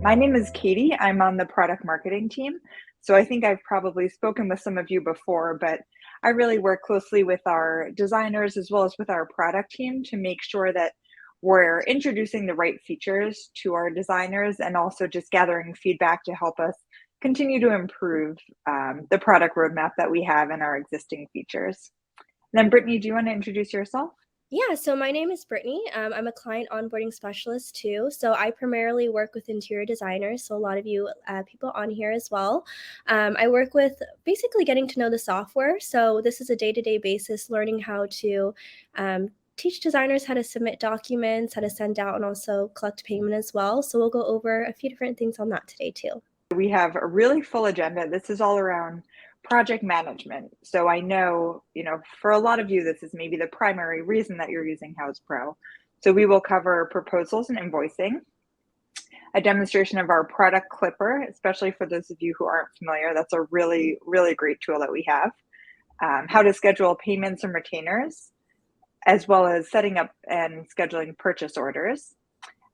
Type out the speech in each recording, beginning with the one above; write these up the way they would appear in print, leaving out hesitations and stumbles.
My name is Katie. I'm on the product marketing team. So I think I've probably spoken with some of you before, but I really work closely with our designers as well as with our product team to make sure that we're introducing the right features to our designers and also just gathering feedback to help us continue to improve the product roadmap that we have and our existing features. And then Brittany, do you want to introduce yourself? Yeah, so my name is Brittany. I'm a client onboarding specialist too. So I primarily work with interior designers. So a lot of you people on here as well. I work with basically getting to know the software. So this is a day-to-day basis, learning how to teach designers how to submit documents, how to send out, and also collect payment as well. So we'll go over a few different things on that today too. We have a really full agenda. This is all around project management. So I know, for a lot of you, this is maybe the primary reason that you're using Houzz Pro. So we will cover proposals and invoicing, a demonstration of our product clipper, especially for those of you who aren't familiar. That's a really, really great tool that we have. How to schedule payments and retainers, as well as setting up and scheduling purchase orders.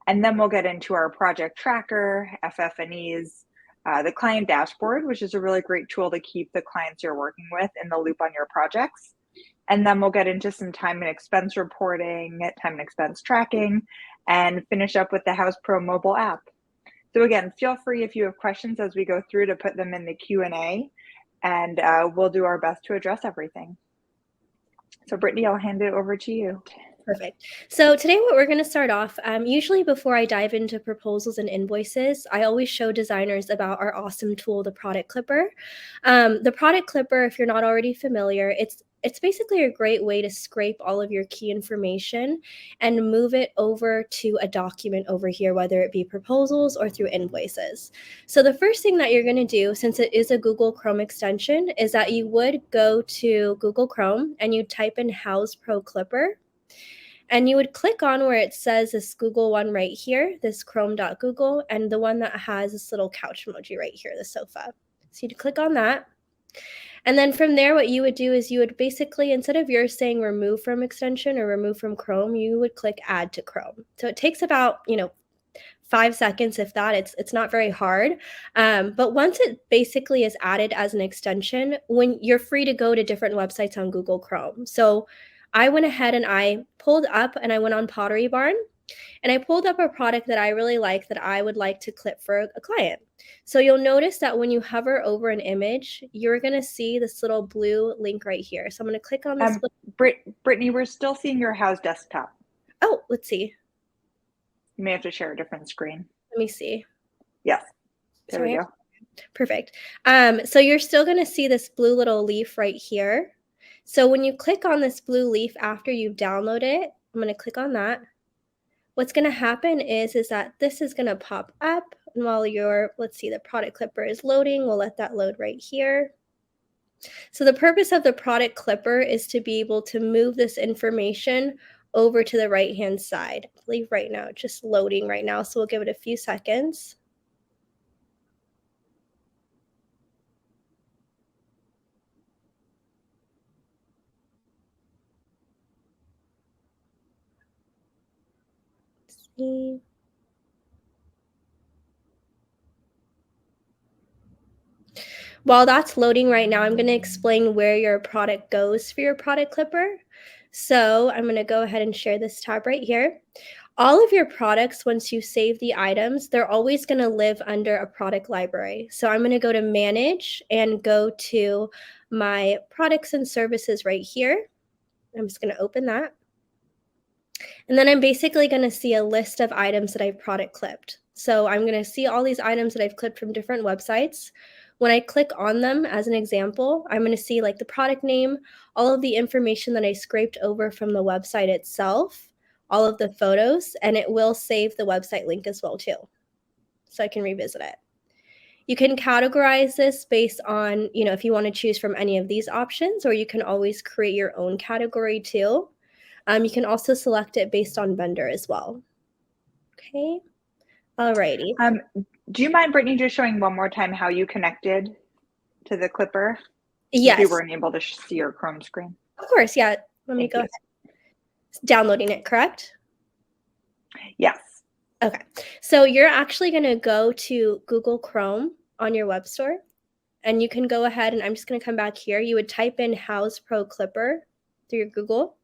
And then we'll get into our project tracker, FFEs, the client dashboard, which is a really great tool to keep the clients you're working with in the loop on your projects. And then we'll get into some time and expense reporting, time and expense tracking, and finish up with the Houzz Pro Mobile App. So again, feel free if you have questions as we go through to put them in the Q&A, and we'll do our best to address everything. So Brittany, I'll hand it over to you. Perfect. So today what we're going to start off, usually before I dive into proposals and invoices, I always show designers about our awesome tool, the Product Clipper. The Product Clipper, if you're not already familiar, it's basically a great way to scrape all of your key information and move it over to a document over here, whether it be proposals or through invoices. So the first thing that you're going to do, since it is a Google Chrome extension, is that you would go to Google Chrome and you type in Houzz Pro Clipper. And you would click on where it says this Google one right here, this chrome.google, and the one that has this little couch emoji right here, the sofa. So you'd click on that. And then from there, what you would do is you would basically, instead of yours saying remove from extension or remove from Chrome, you would click add to Chrome. So it takes about, 5 seconds, if that. It's not very hard. But once it basically is added as an extension, when you're free to go to different websites on Google Chrome. So I went ahead and I pulled up and I went on Pottery Barn and I pulled up a product that I really like that I would like to clip for a client. So you'll notice that when you hover over an image, you're going to see this little blue link right here. So I'm going to click on this. Brittany, we're still seeing your Houzz desktop. Oh, let's see. You may have to share a different screen. Let me see. Yes. There we go. Perfect. So you're still going to see this blue little leaf right here. So when you click on this blue leaf after you've downloaded it, I'm going to click on that. What's going to happen is that this is going to pop up. And while let's see, the product clipper is loading, we'll let that load right here. So the purpose of the product clipper is to be able to move this information over to the right-hand side. I believe right now, it's just loading right now. So we'll give it a few seconds. While that's loading right now, I'm going to explain where your product goes for your product clipper. So I'm going to go ahead and share this tab right here. All of your products, once you save the items, they're always going to live under a product library. So I'm going to go to Manage and go to my products and services right here. I'm just going to open that. And then I'm basically going to see a list of items that I've product clipped. So I'm going to see all these items that I've clipped from different websites. When I click on them as an example, I'm going to see like the product name, all of the information that I scraped over from the website itself, all of the photos, and it will save the website link as well too. So I can revisit it. You can categorize this based on, if you want to choose from any of these options, or you can always create your own category too. You can also select it based on vendor as well. Okay. Alrighty. Do you mind, Brittany, just showing one more time how you connected to the clipper? Yes. If you weren't able to see your Chrome screen. Of course, yeah. Let me go ahead. Downloading it, correct? Yes. Okay, so you're actually going to go to Google Chrome on your web store, and you can go ahead, and I'm just going to come back here. You would type in Houzz Pro Clipper through your Google,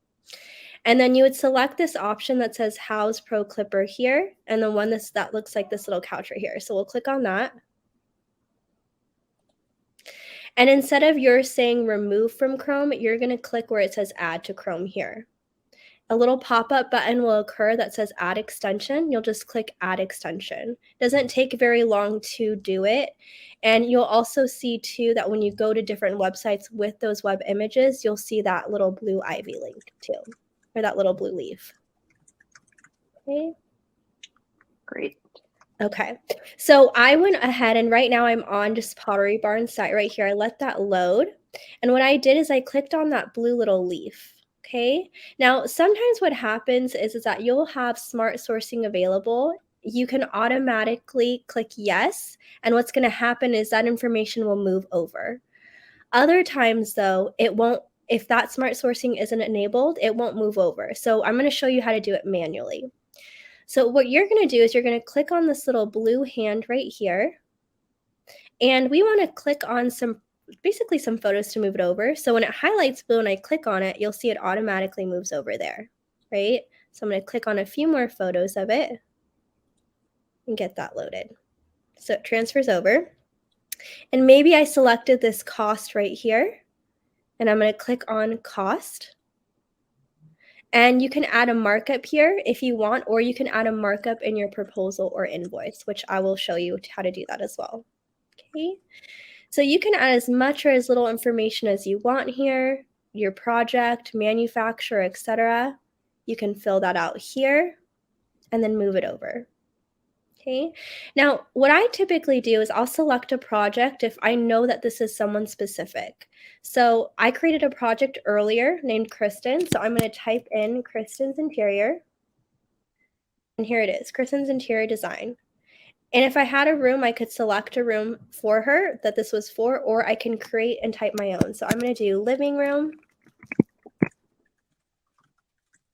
and then you would select this option that says Houzz Pro Clipper here, and the one that looks like this little couch right here. So we'll click on that. And instead of yours saying remove from Chrome, you're going to click where it says add to Chrome here. A little pop-up button will occur that says add extension. You'll just click add extension. Doesn't take very long to do it. And you'll also see too that when you go to different websites with those web images, you'll see that little blue ivy link too, or that little blue leaf. Okay. Great. Okay, so I went ahead and right now I'm on just Pottery Barn's site right here. I let that load. And what I did is I clicked on that blue little leaf. Okay, now sometimes what happens is that you'll have smart sourcing available. You can automatically click yes. And what's going to happen is that information will move over. Other times though, it won't. If that smart sourcing isn't enabled, it won't move over. So I'm going to show you how to do it manually. So what you're going to do is you're going to click on this little blue hand right here. And we want to click on basically some photos to move it over. So when it highlights blue and I click on it, you'll see it automatically moves over there, right? So I'm going to click on a few more photos of it and get that loaded. So it transfers over. And maybe I selected this cost right here. And I'm going to click on cost. And you can add a markup here if you want, or you can add a markup in your proposal or invoice, which I will show you how to do that as well. Okay, so you can add as much or as little information as you want here, your project, manufacturer, etc. You can fill that out here and then move it over. Okay, now what I typically do is I'll select a project if I know that this is someone specific. So I created a project earlier named Kristen. So I'm going to type in Kristen's interior. And here it is, Kristen's interior design. And if I had a room, I could select a room for her that this was for, or I can create and type my own. So I'm going to do living room.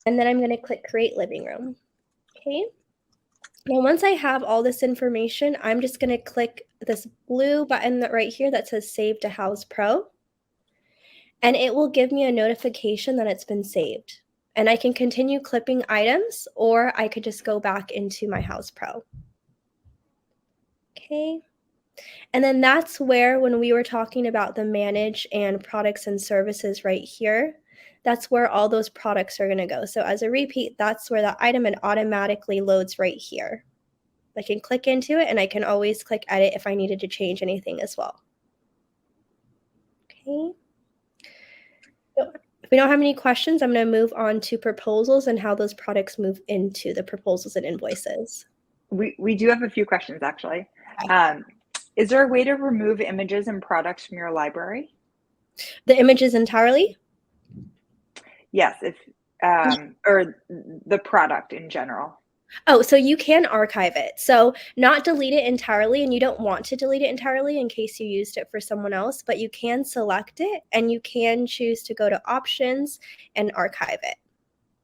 And then I'm going to click create living room. Okay. Now, once I have all this information, I'm just going to click this blue button right here that says Save to Houzz Pro. And it will give me a notification that it's been saved. And I can continue clipping items, or I could just go back into my Houzz Pro. Okay. And then that's where, when we were talking about the manage and products and services right here, that's where all those products are going to go. So as a repeat, that's where the item it automatically loads right here. I can click into it and I can always click edit if I needed to change anything as well. Okay. So if we don't have any questions, I'm going to move on to proposals and how those products move into the proposals and invoices. We do have a few questions actually. Is there a way to remove images and products from your library? The images entirely? Yes, if or the product in general. Oh, so you can archive it. So not delete it entirely, and you don't want to delete it entirely in case you used it for someone else, but you can select it and you can choose to go to options and archive it,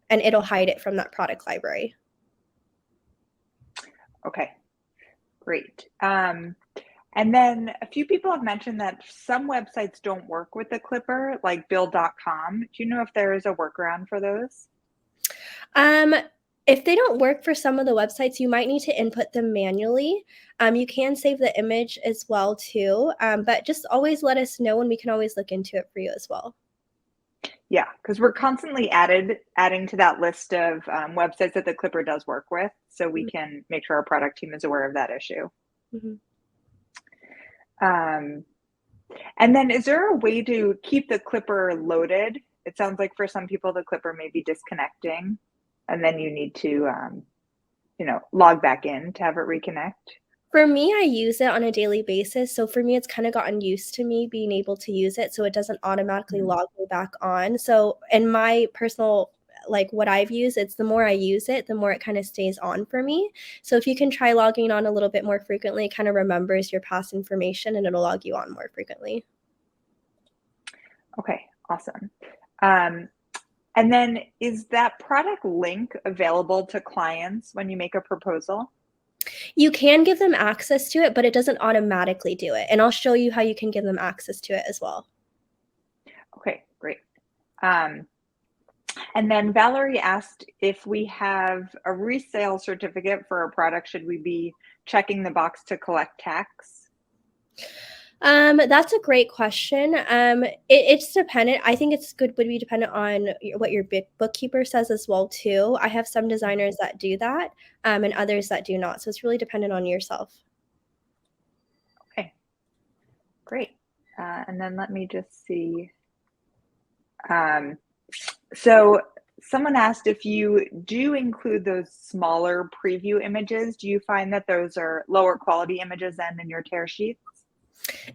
and it'll hide it from that product library. Okay, great. And then a few people have mentioned that some websites don't work with the clipper, like Bill.com. Do you know if there is a workaround for those? If they don't work for some of the websites, you might need to input them manually. You can save the image as well too, but just always let us know and we can always look into it for you as well. Yeah, because we're constantly adding to that list of websites that the clipper does work with, so we can make sure our product team is aware of that issue. Mm-hmm. And then is there a way to keep the clipper loaded? It sounds like for some people, the clipper may be disconnecting and then you need to, log back in to have it reconnect. For me, I use it on a daily basis. So for me, it's kind of gotten used to me being able to use it. So it doesn't automatically log me back on. So in my personal, like what I've used, it's the more I use it, the more it kind of stays on for me. So if you can try logging on a little bit more frequently, it kind of remembers your past information and it'll log you on more frequently. Okay, awesome. And then is that product link available to clients when you make a proposal? You can give them access to it, but it doesn't automatically do it. And I'll show you how you can give them access to it as well. Okay, great. And then Valerie asked if we have a resale certificate for a product, should we be checking the box to collect tax? That's a great question. It's dependent. I think it's good would be dependent on what your bookkeeper says as well too. I have some designers that do that, and others that do not. So it's really dependent on yourself. Okay, great. And then let me just see. So someone asked if you do include those smaller preview images, do you find that those are lower quality images than in your tear sheets?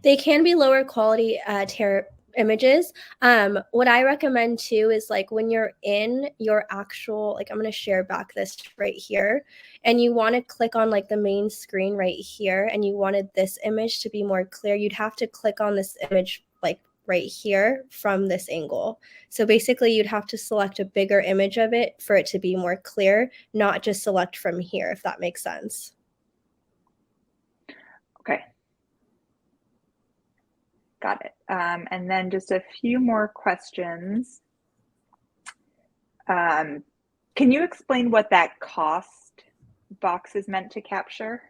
They can be lower quality tear images. What I recommend too is like when you're in your actual, like I'm going to share back this right here, and you want to click on like the main screen right here, and you wanted this image to be more clear, you'd have to click on this image like right here from this angle. So basically you'd have to select a bigger image of it for it to be more clear, not just select from here, if that makes sense. Okay. Got it. And then just a few more questions. Can you explain what that cost box is meant to capture?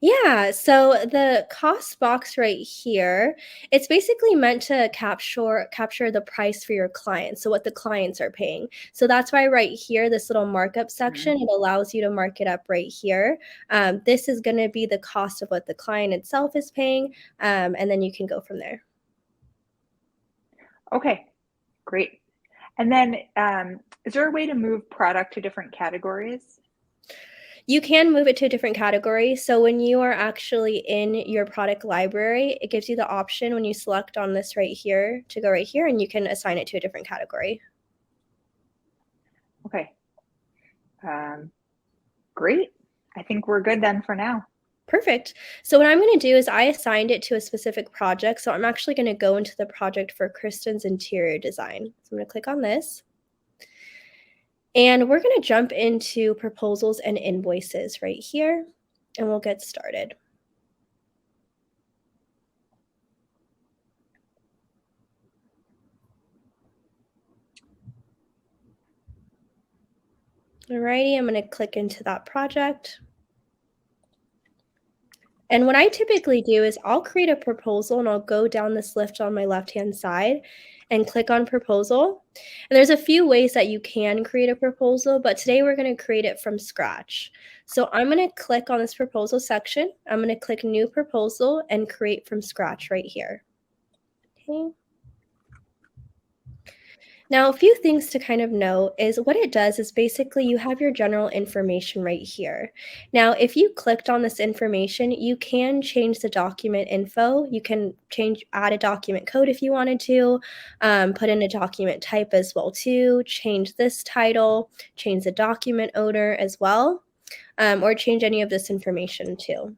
Yeah, so the cost box right here, it's basically meant to capture the price for your clients, so what the clients are paying. So that's why right here, this little markup section, it allows you to mark it up right here. This is going to be the cost of what the client itself is paying, and then you can go from there. Okay, great. And then is there a way to move product to different categories? You can move it to a different category. So when you are actually in your product library, it gives you the option when you select on this right here to go right here, and you can assign it to a different category. Okay. Great. I think we're good then for now. Perfect. So what I'm going to do is I assigned it to a specific project. So I'm actually going to go into the project for Kristen's interior design. So I'm going to click on this. And we're going to jump into proposals and invoices right here, and we'll get started. Alrighty, I'm going to click into that project. And what I typically do is I'll create a proposal, and I'll go down this list on my left-hand side and click on proposal. And there's a few ways that you can create a proposal, but today we're going to create it from scratch. So I'm going to click on this proposal section. I'm going to click new proposal and create from scratch right here. Okay. Now, a few things to kind of know is what it does is basically you have your general information right here. Now, if you clicked on this information, you can change the document info. You can add a document code if you wanted to, put in a document type as well too, change this title, change the document owner as well, or change any of this information too.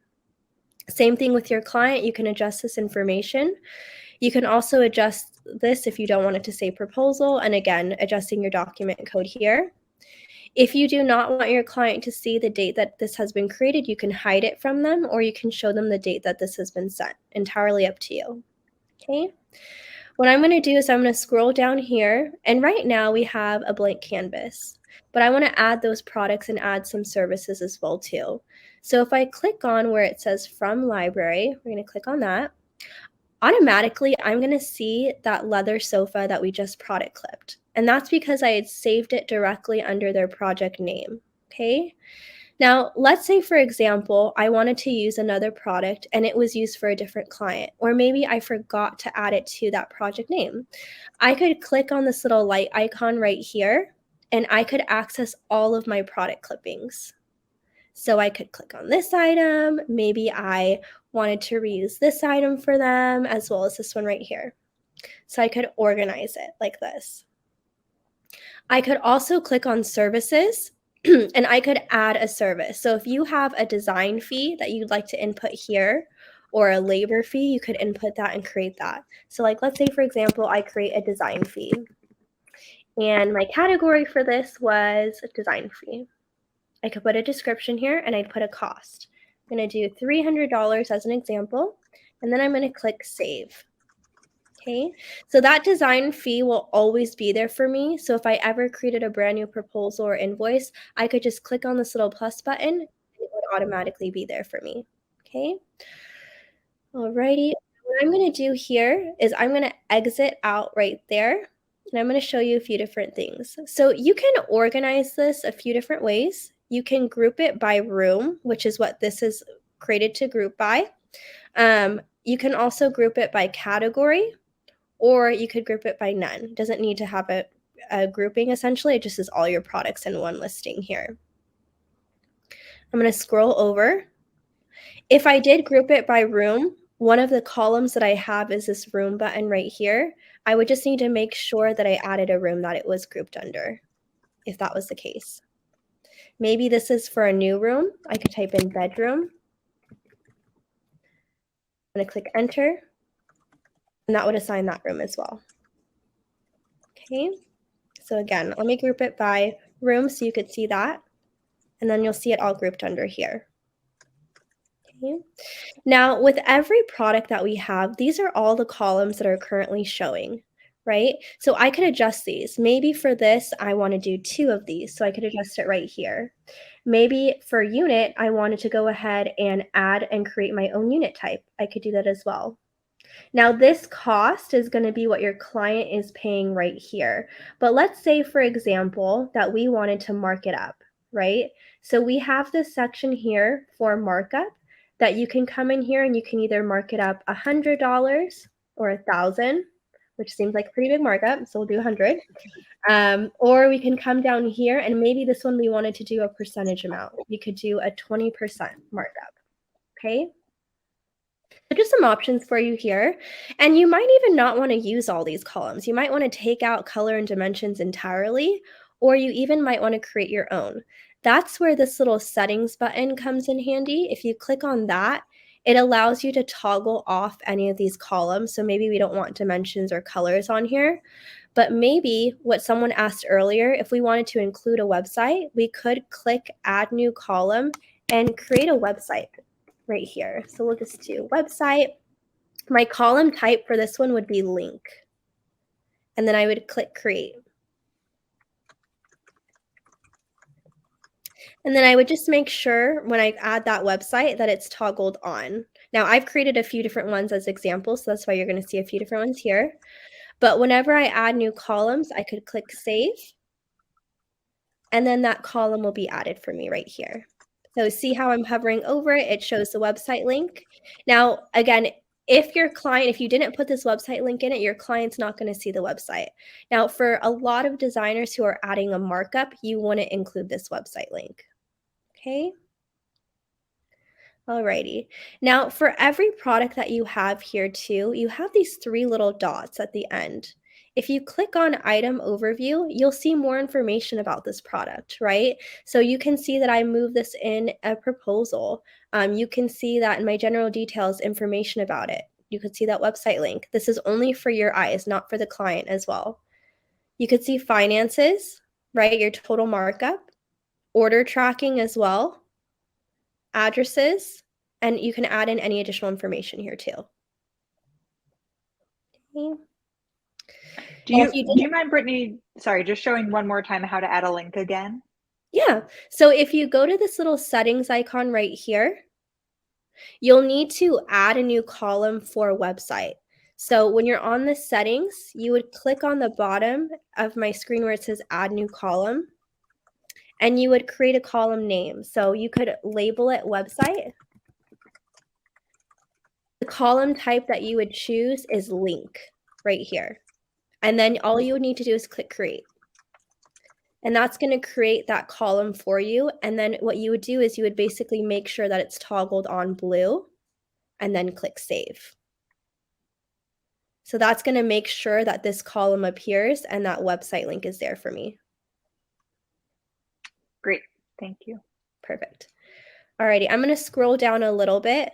Same thing with your client. You can adjust this information. You can also adjust this if you don't want it to say proposal, and again, adjusting your document code here. If you do not want your client to see the date that this has been created, you can hide it from them, or you can show them the date that this has been sent. Entirely up to you. Okay. What I'm going to do is I'm going to scroll down here, and right now we have a blank canvas, but I want to add those products and add some services as well too. So if I click on where it says from library, we're going to click on that. Automatically, I'm going to see that leather sofa that we just product clipped. And that's because I had saved it directly under their project name. Okay. Now, let's say, for example, I wanted to use another product and it was used for a different client, or maybe I forgot to add it to that project name. I could click on this little light icon right here, and I could access all of my product clippings. So I could click on this item. Maybe I wanted to reuse this item for them as well as this one right here. So I could organize it like this. I could also click on services and I could add a service. So if you have a design fee that you'd like to input here or a labor fee, you could input that and create that. So like, let's say, for example, I create a design fee. And my category for this was design fee. I could put a description here and I'd put a cost. I'm going to do $300 as an example, and then I'm going to click save. Okay, so that design fee will always be there for me. So if I ever created a brand new proposal or invoice, I could just click on this little plus button and it would automatically be there for me. Okay, alrighty. What I'm going to do here is I'm going to exit out right there, and I'm going to show you a few different things. So you can organize this a few different ways. You can group it by room, which is what this is created to group by. You can also group it by category, or you could group it by none. It doesn't need to have a grouping, essentially. It just is all your products in one listing here. I'm going to scroll over. If I did group it by room, one of the columns that I have is this room button right here. I would just need to make sure that I added a room that it was grouped under, if that was the case. Maybe this is for a new room. I could type in bedroom. I'm going to click enter, and that would assign that room as well. Okay, so again, let me group it by room so you could see that, and then you'll see it all grouped under here. Okay. Now, with every product that we have, these are all the columns that are currently showing, right? So I could adjust these. Maybe for this, I want to do 2 of these, so I could adjust it right here. Maybe for unit, I wanted to go ahead and add and create my own unit type. I could do that as well. Now, this cost is going to be what your client is paying right here. But let's say, for example, that we wanted to mark it up, right? So we have this section here for markup that you can come in here and you can either mark it up $100 or $1,000, which seems like a pretty big markup, so we'll do 100. Or we can come down here, and maybe this one we wanted to do a percentage amount. We could do a 20% markup, okay? So just some options for you here. And you might even not want to use all these columns. You might want to take out color and dimensions entirely, or you even might want to create your own. That's where this little settings button comes in handy. If you click on that, it allows you to toggle off any of these columns. So maybe we don't want dimensions or colors on here, but maybe what someone asked earlier, if we wanted to include a website, we could click add new column and create a website right here. So we'll just do website. My column type for this one would be link. And then I would click create. And then I would just make sure when I add that website that it's toggled on. Now I've created a few different ones as examples, so that's why you're going to see a few different ones here. But whenever I add new columns, I could click save. And then that column will be added for me right here. So see how I'm hovering over it, it shows the website link. Now, again, if you didn't put this website link in it, your client's not going to see the website. Now, for a lot of designers who are adding a markup, you want to include this website link. Okay. Alrighty. Now, for every product that you have here too, you have these 3 little dots at the end. If you click on item overview, you'll see more information about this product, right? So you can see that I moved this in a proposal. You can see that in my general details, information about it. You could see that website link. This is only for your eyes, not for the client as well. You could see finances, right? Your total markup, order tracking as well, addresses, and you can add in any additional information here too. Okay. Do you mind, Brittany, sorry, just showing one more time how to add a link again? Yeah. So if you go to this little settings icon right here, you'll need to add a new column for a website. So when you're on the settings, you would click on the bottom of my screen where it says add new column, and you would create a column name. So you could label it website. The column type that you would choose is link right here. And then all you would need to do is click create. And that's going to create that column for you. And then what you would do is you would basically make sure that it's toggled on blue and then click save. So that's going to make sure that this column appears and that website link is there for me. Great. Thank you. Perfect. Alrighty, I'm going to scroll down a little bit.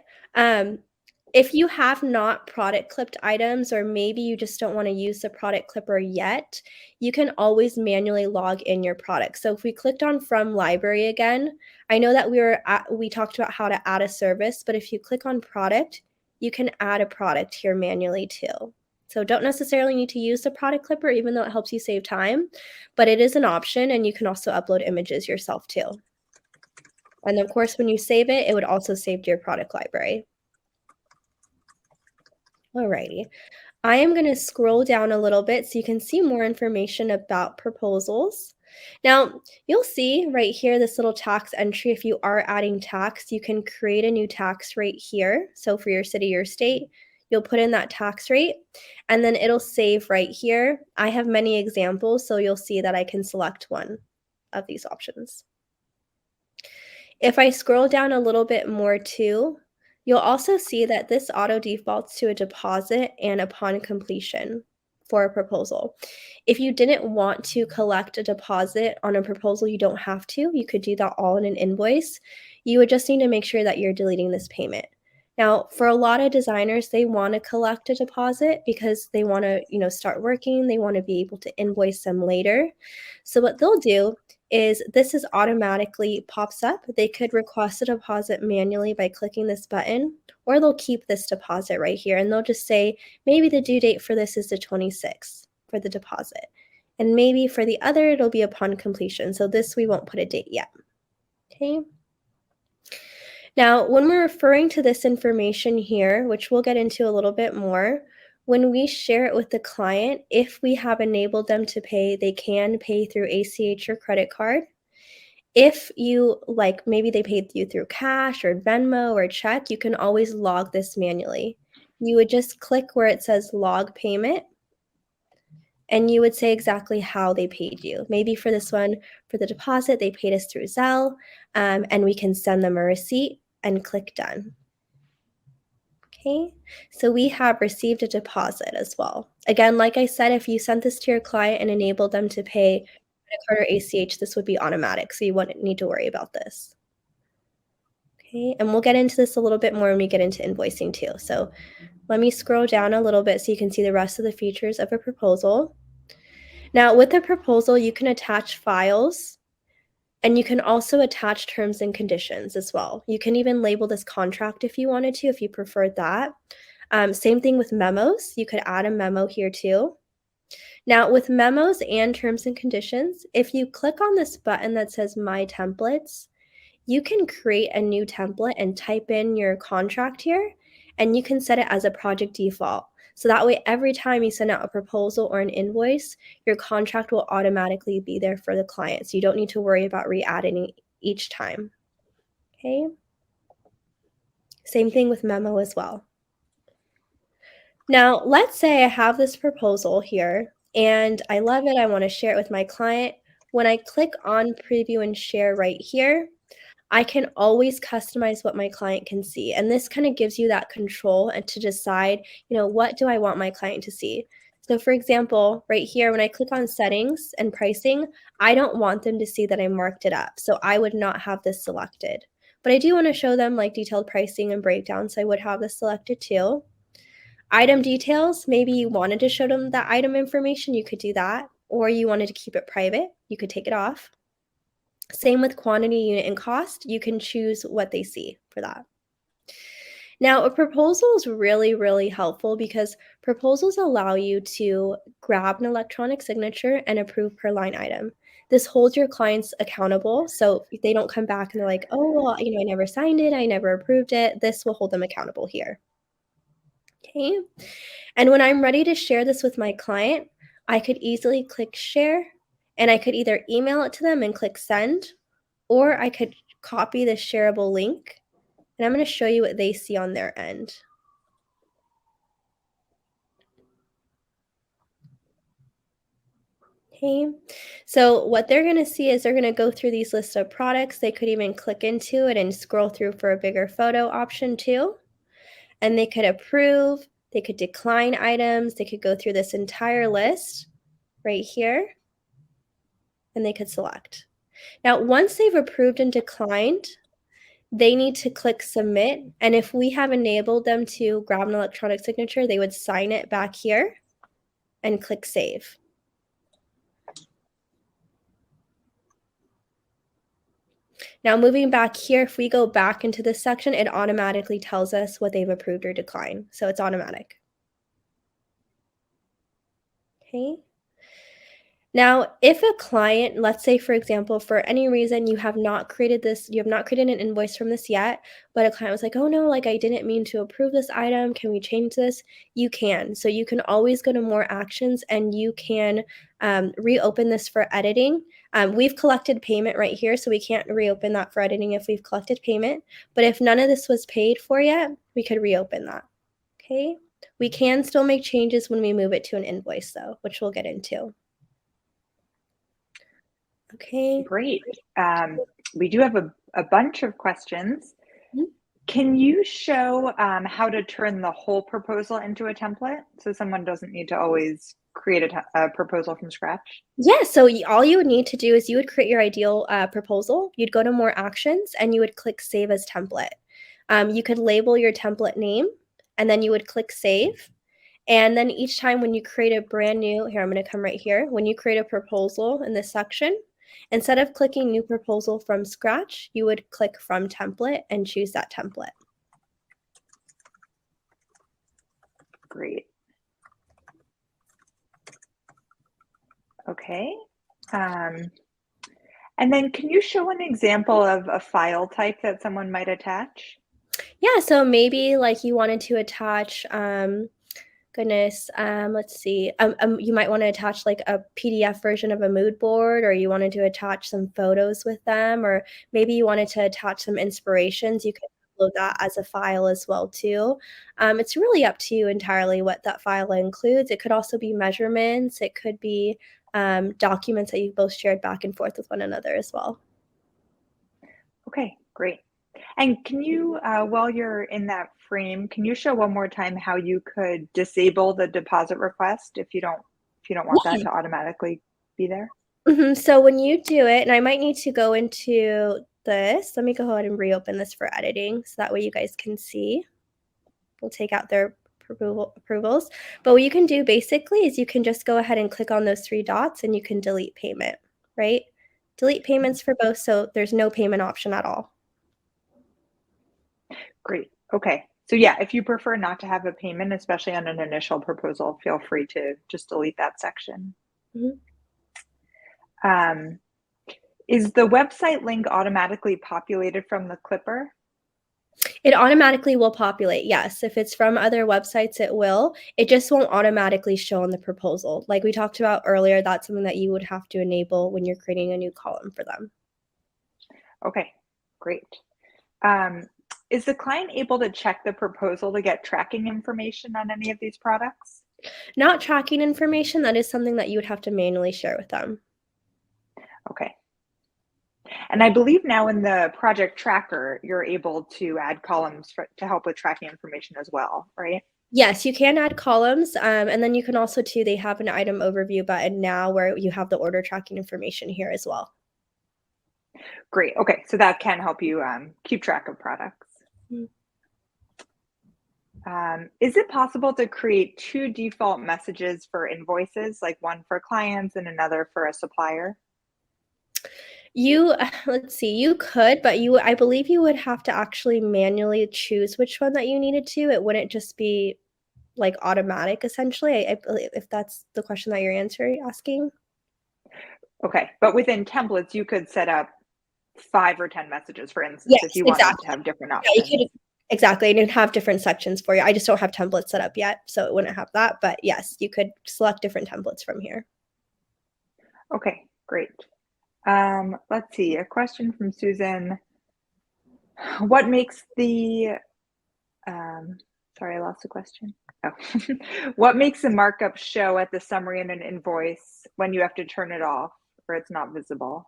If you have not product clipped items, or maybe you just don't want to use the product clipper yet, you can always manually log in your product. So if we clicked on from library again, I know that we talked about how to add a service, but if you click on product, you can add a product here manually too. So don't necessarily need to use the product clipper, even though it helps you save time, but it is an option, and you can also upload images yourself too. And of course, when you save it, it would also save to your product library. Alrighty. I am going to scroll down a little bit so you can see more information about proposals. Now, you'll see right here this little tax entry. If you are adding tax, you can create a new tax rate here. So for your city or state, you'll put in that tax rate, and then it'll save right here. I have many examples, so you'll see that I can select one of these options. If I scroll down a little bit more too, you'll also see that this auto defaults to a deposit and upon completion for a proposal. If you didn't want to collect a deposit on a proposal, you don't have to. You could do that all in an invoice. You would just need to make sure that you're deleting this payment. Now, for a lot of designers, they want to collect a deposit because they want to, start working. They want to be able to invoice them later. So what they'll do is this is automatically pops up. They could request a deposit manually by clicking this button, or they'll keep this deposit right here, and they'll just say, maybe the due date for this is the 26th for the deposit. And maybe for the other, it'll be upon completion. So this, we won't put a date yet. Okay. Now, when we're referring to this information here, which we'll get into a little bit more, when we share it with the client, if we have enabled them to pay, they can pay through ACH or credit card. If you, maybe they paid you through cash or Venmo or check, you can always log this manually. You would just click where it says log payment, and you would say exactly how they paid you. Maybe for this one, for the deposit, they paid us through Zelle, and we can send them a receipt and click done. Okay, so we have received a deposit as well. Again, like I said, if you sent this to your client and enabled them to pay credit card or ACH, this would be automatic, so you wouldn't need to worry about this. Okay, and we'll get into this a little bit more when we get into invoicing too. So let me scroll down a little bit so you can see the rest of the features of a proposal. Now, with a proposal, you can attach files, and you can also attach terms and conditions as well. You can even label this contract if you wanted to, if you preferred that. Same thing with memos. You could add a memo here too. Now, with memos and terms and conditions, if you click on this button that says My Templates, you can create a new template and type in your contract here, and you can set it as a project default. So that way, every time you send out a proposal or an invoice, your contract will automatically be there for the client. So you don't need to worry about re-adding it each time. Okay. Same thing with memo as well. Now, let's say I have this proposal here and I love it. I want to share it with my client. When I click on preview and share right here, I can always customize what my client can see. And this kind of gives you that control and to decide, what do I want my client to see? So for example, right here, when I click on settings and pricing, I don't want them to see that I marked it up. So I would not have this selected. But I do want to show them detailed pricing and breakdown. So I would have this selected too. Item details, maybe you wanted to show them that item information, you could do that. Or you wanted to keep it private, you could take it off. Same with quantity, unit, and cost. You can choose what they see for that. Now, a proposal is really, really helpful because proposals allow you to grab an electronic signature and approve per line item. This holds your clients accountable, so if they don't come back and they're like, oh, well, I never signed it, I never approved it, this will hold them accountable here. Okay, and when I'm ready to share this with my client, I could easily click share, and I could either email it to them and click send, or I could copy the shareable link, and I'm going to show you what they see on their end. Okay, so what they're going to see is they're going to go through these lists of products. They could even click into it and scroll through for a bigger photo option too. And they could approve, they could decline items, they could go through this entire list right here, and they could select. Now, once they've approved and declined, they need to click submit. And if we have enabled them to grab an electronic signature, they would sign it back here and click save. Now moving back here, if we go back into this section, it automatically tells us what they've approved or declined. So it's automatic. Okay. Now, if a client, let's say, for example, for any reason you have not created an invoice from this yet, but a client was like, oh no, like I didn't mean to approve this item. Can we change this? You can. So you can always go to more actions and you can reopen this for editing. We've collected payment right here, so we can't reopen that for editing if we've collected payment. But if none of this was paid for yet, we could reopen that. Okay. We can still make changes when we move it to an invoice though, which we'll get into. Okay. Great. We do have a bunch of questions. Mhm. Can you show how to turn the whole proposal into a template so someone doesn't need to always create a proposal from scratch? Yeah, so all you would need to do is you would create your ideal proposal. You'd go to more actions and you would click save as template. You could label your template name and then you would click save. And then each time when you create a brand new, here, I'm going to come right here. When you create a proposal in this section, instead of clicking new proposal from scratch, you would click from template and choose that template. Great. Okay. And then can you show an example of a file type that someone might attach? Yeah, so maybe like you wanted to attach, let's see. You might want to attach like a PDF version of a mood board, or you wanted to attach some photos with them, or maybe you wanted to attach some inspirations. You could upload that as a file as well too. It's really up to you entirely what that file includes. It could also be measurements. It could be documents that you both shared back and forth with one another as well. Okay, great. And can you, while you're in that frame, can you show one more time how you could disable the deposit request if you don't want that Yeah. to automatically be there? So when you do it, and I might need to go into this. Let me go ahead and reopen this for editing so that way you guys can see. We'll take out their approvals. But what you can do basically is you can just go ahead and click on those three dots and you can delete payment, right? Delete payments for both, so there's no payment option at all. Great. Okay. So yeah, if you prefer not to have a payment, especially on an initial proposal, feel free to just delete that section. Mhm. Is the website link automatically populated from the clipper? It automatically will populate, yes. If it's from other websites, it will. It just won't automatically show on the proposal. Like we talked about earlier, that's something that you would have to enable when you're creating a new column for them. Okay, great. Is the client able to check the proposal to get tracking information on any of these products? Not tracking information, that is something that you would have to manually share with them. Okay. And I believe now in the project tracker, you're able to add columns to help with tracking information as well, right? Yes, you can add columns, and then you can also too, they have an item overview button now where you have the order tracking information here as well. Great. Okay, so that can help you keep track of products. Is it possible to create two default messages for invoices, like one for clients and another for a supplier? Let's see, you could, but I believe you would have to actually manually choose which one that you needed to. It wouldn't just be like automatic, essentially. I believe if that's the question that you're asking. Okay, but within templates, you could set up 5 or 10 messages, for instance, Yes, if you wanted exactly. to have different Yeah, you options. could exactly, and it'd have different sections for you. I just don't have templates set up yet, so it wouldn't have that, but yes, you could select different templates from here. Okay, great. Let's see, a question from Susan. What makes the, sorry, I lost the question. Oh. What makes the markup show at the summary in an invoice when you have to turn it off or it's not visible?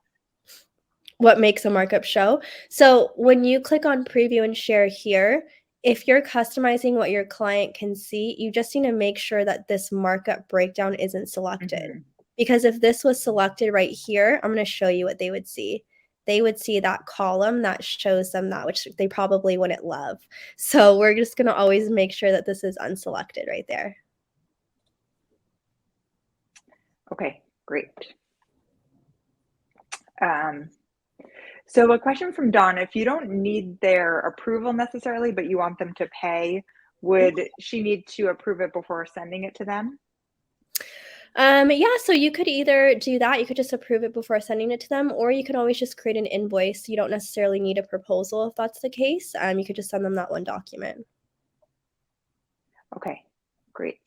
What makes a markup show? So when you click on preview and share here, if you're customizing what your client can see, you just need to make sure that this markup breakdown isn't selected. Mhm. Because if this was selected right here, I'm going to show you what they would see. they would see that column that shows them that, which they probably wouldn't love. So we're just going to always make sure that this is unselected right there. Okay, great. So a question from Dawn, if you don't need their approval necessarily, but you want them to pay, would she need to approve it before sending it to them? Yeah, so you could either do that, you could just approve it before sending it to them, or you can always just create an invoice. You don't necessarily need a proposal if that's the case. You could just send them that one document. Okay, great.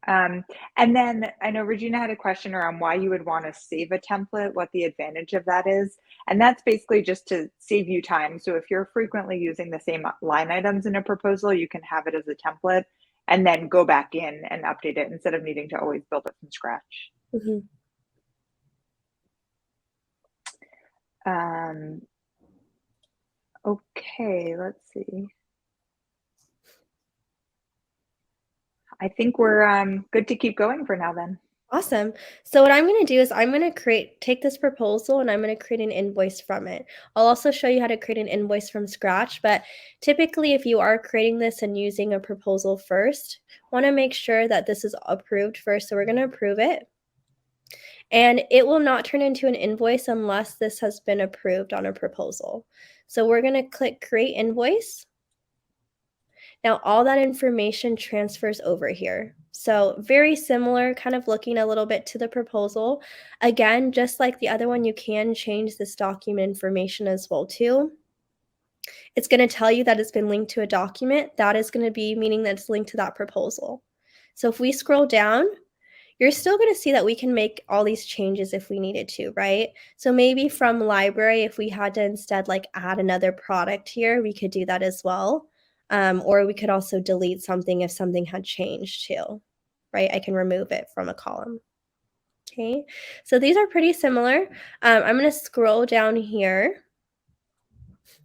And then I know Regina had a question around why you would want to save a template, what the advantage of that is. And that's basically just to save you time. So if you're frequently using the same line items in a proposal, you can have it as a template and then go back in and update it instead of needing to always build it from scratch. Mm-hmm. Okay, let's see. I think we're good to keep going for now then. Awesome. So what I'm going to do is I'm going to take this proposal and I'm going to create an invoice from it. I'll also show you how to create an invoice from scratch, but typically if you are creating this and using a proposal first, want to make sure that this is approved first. So we're going to approve it. And it will not turn into an invoice unless this has been approved on a proposal. So we're going to click create invoice. Now all that information transfers over here. So very similar, kind of looking a little bit to the proposal. Again, just like the other one, you can change this document information as well too. It's going to tell you that it's been linked to a document. That is going to be meaning that it's linked to that proposal. So if we scroll down, you're still going to see that we can make all these changes if we needed to, right? So maybe from library, if we had to instead like add another product here, we could do that as well. Or we could also delete something if something had changed too, right? I can remove it from a column. Okay, so these are pretty similar. I'm going to scroll down here.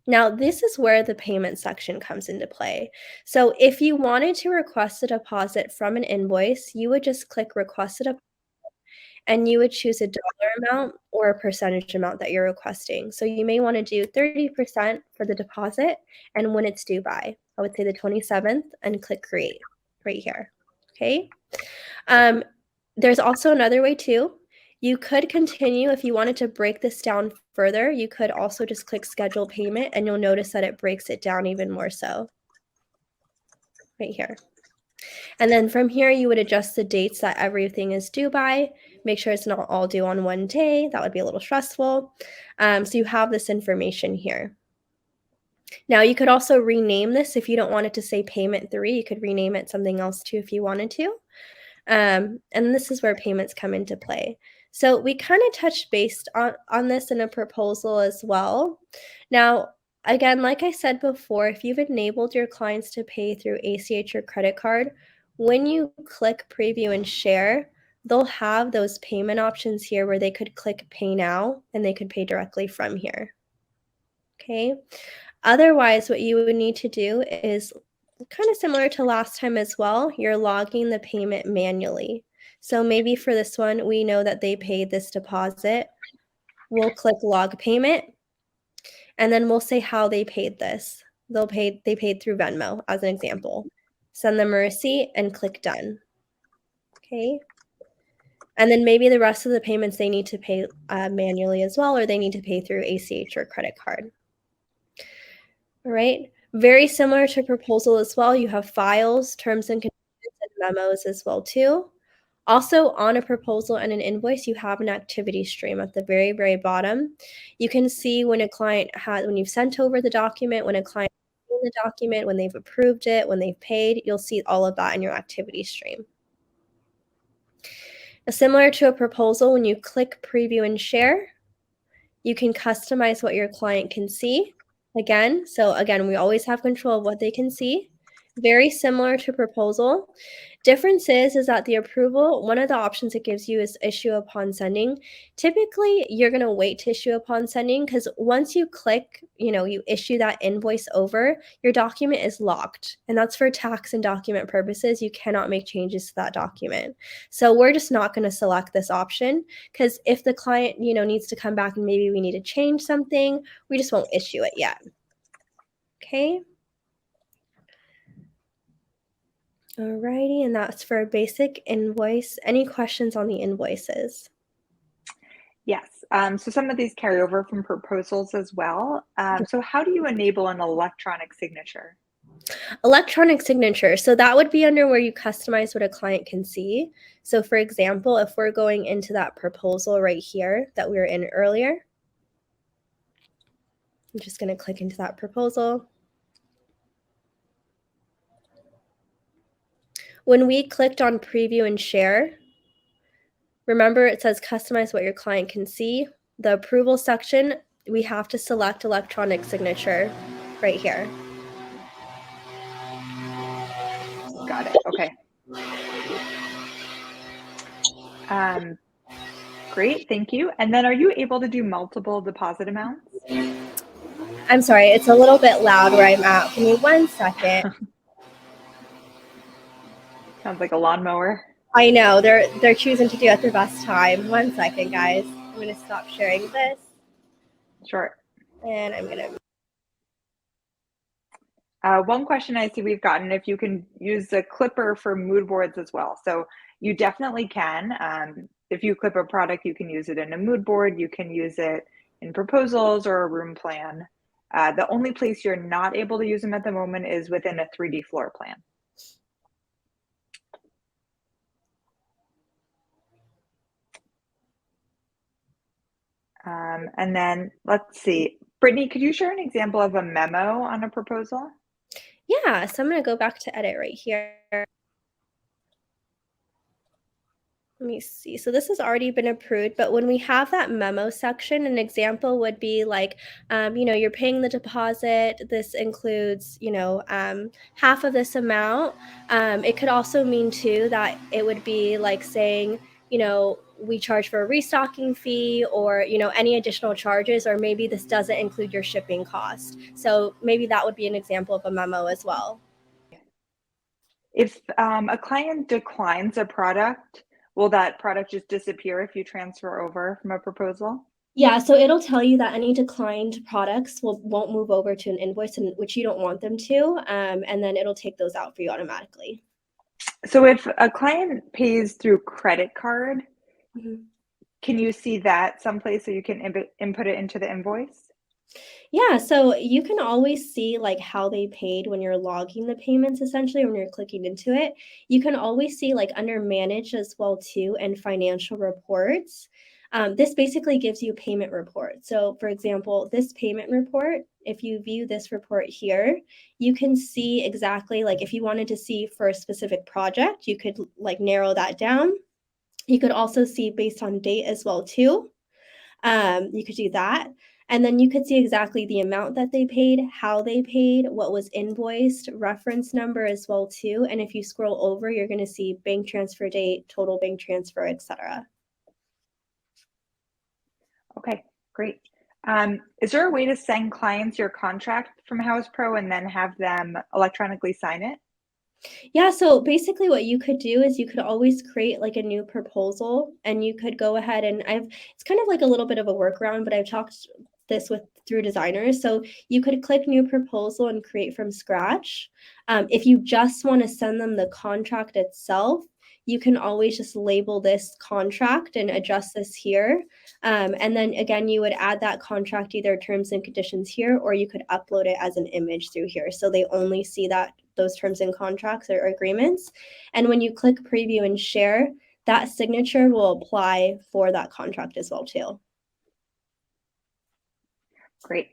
Now, this is where the payment section comes into play. So if you wanted to request a deposit from an invoice, you would just click request a deposit and you would choose a dollar amount or a percentage amount that you're requesting. So you may want to do 30% for the deposit and when it's due by. I would say the 27th and click create right here. Okay. There's also another way too. You could continue if you wanted to break this down further. You could also just click schedule payment and you'll notice that it breaks it down even more so right here. And then from here, you would adjust the dates that everything is due by. Make sure it's not all due on one day. That would be a little stressful. So you have this information here. Now you could also rename this if you don't want it to say payment 3. You could rename it something else too if you wanted to. And this is where payments come into play. So we kind of touched base on this in a proposal as well. Now, again, like I said before, if you've enabled your clients to pay through ACH or credit card, when you click preview and share, they'll have those payment options here where they could click pay now and they could pay directly from here. Okay. Otherwise, what you would need to do is kind of similar to last time as well. You're logging the payment manually. So maybe for this one, we know that they paid this deposit. We'll click log payment and then we'll say how they paid this. They paid through Venmo as an example. Send them a receipt and click done. Okay. And then maybe the rest of the payments they need to pay manually as well, or they need to pay through ACH or credit card. All right. Very similar to proposal as well. You have files, terms and conditions, and memos as well too. Also on a proposal and an invoice, you have an activity stream at the very, very bottom. You can see when when you've sent over the document, when a client has seen the document, when they've approved it, when they've paid, you'll see all of that in your activity stream. Now, similar to a proposal, when you click preview and share, you can customize what your client can see. Again, we always have control of what they can see. Very similar to proposal. Difference is that the approval, one of the options it gives you is issue upon sending. Typically, you're going to wait to issue upon sending because once you click, you issue that invoice over, your document is locked. And that's for tax and document purposes. You cannot make changes to that document. So we're just not going to select this option because if the client, needs to come back and maybe we need to change something, we just won't issue it yet. Okay. Alrighty, and that's for a basic invoice. Any questions on the invoices? Yes. So some of these carry over from proposals as well. So how do you enable an electronic signature? Electronic signature. So that would be under where you customize what a client can see. So for example, if we're going into that proposal right here that we were in earlier, I'm just going to click into that proposal. When we clicked on preview and share, remember it says customize what your client can see. The approval section, we have to select electronic signature right here. Got it. Okay. Great. Thank you. And then are you able to do multiple deposit amounts? I'm sorry, it's a little bit loud where I'm at. Give me 1 second. Sounds like a lawnmower. I know, they're choosing to do it at their best time. 1 second, guys. I'm going to stop sharing this. Sure. And I'm going to... One question I see we've gotten, if you can use the clipper for mood boards as well. So you definitely can. If you clip a product, you can use it in a mood board. You can use it in proposals or a room plan. The only place you're not able to use them at the moment is within a 3D floor plan. And then let's see, Brittany, could you share an example of a memo on a proposal? Yeah, so I'm going to go back to edit right here. Let me see. So this has already been approved, but when we have that memo section, an example would be like, you're paying the deposit. This includes, half of this amount. It could also mean too that it would be like saying, we charge for a restocking fee or, any additional charges, or maybe this doesn't include your shipping cost. So maybe that would be an example of a memo as well. If a client declines a product, will that product just disappear if you transfer over from a proposal? Yeah, so it'll tell you that any declined products won't move over to an invoice, which you don't want them to, and then it'll take those out for you automatically. So if a client pays through credit card, can you see that someplace so you can input it into the invoice? Yeah, so you can always see like how they paid when you're logging the payments, essentially when you're clicking into it. You can always see like under manage as well too, and financial reports. This basically gives you payment report. So for example, this payment report, if you view this report here, you can see exactly like if you wanted to see for a specific project, you could like narrow that down. You could also see based on date as well too. You could do that. And then you could see exactly the amount that they paid, how they paid, what was invoiced, reference number as well too. And if you scroll over, you're going to see bank transfer date, total bank transfer, etc. Okay, great. Is there a way to send clients your contract from Houzz Pro and then have them electronically sign it? Yeah, so basically what you could do is you could always create like a new proposal, and you could go ahead and it's kind of like a little bit of a workaround, but I've talked this through designers. So you could click new proposal and create from scratch. If you just want to send them the contract itself, you can always just label this contract and adjust this here. And then again, you would add that contract, either terms and conditions here, or you could upload it as an image through here. So they only see those terms and contracts or agreements. And when you click preview and share, that signature will apply for that contract as well too. Great.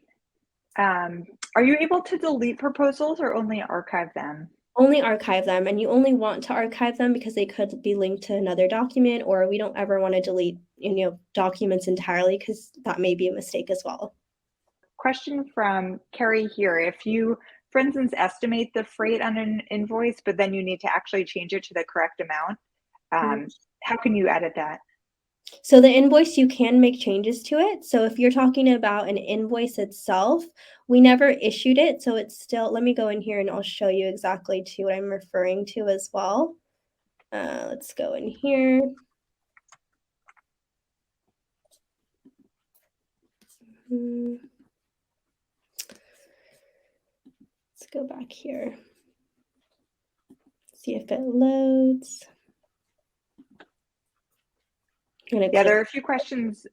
Are you able to delete proposals or only archive them? Only archive them, and you only want to archive them because they could be linked to another document, or we don't ever want to delete documents entirely because that may be a mistake as well. Question from Carrie here. If you for instance, estimate the freight on an invoice, but then you need to actually change it to the correct amount. How can you edit that? So the invoice, you can make changes to it. So if you're talking about an invoice itself, we never issued it. So it's still, let me go in here and I'll show you exactly to what I'm referring to as well. Let's go in here. Let's go back here. See if it loads. Yeah, there are a few questions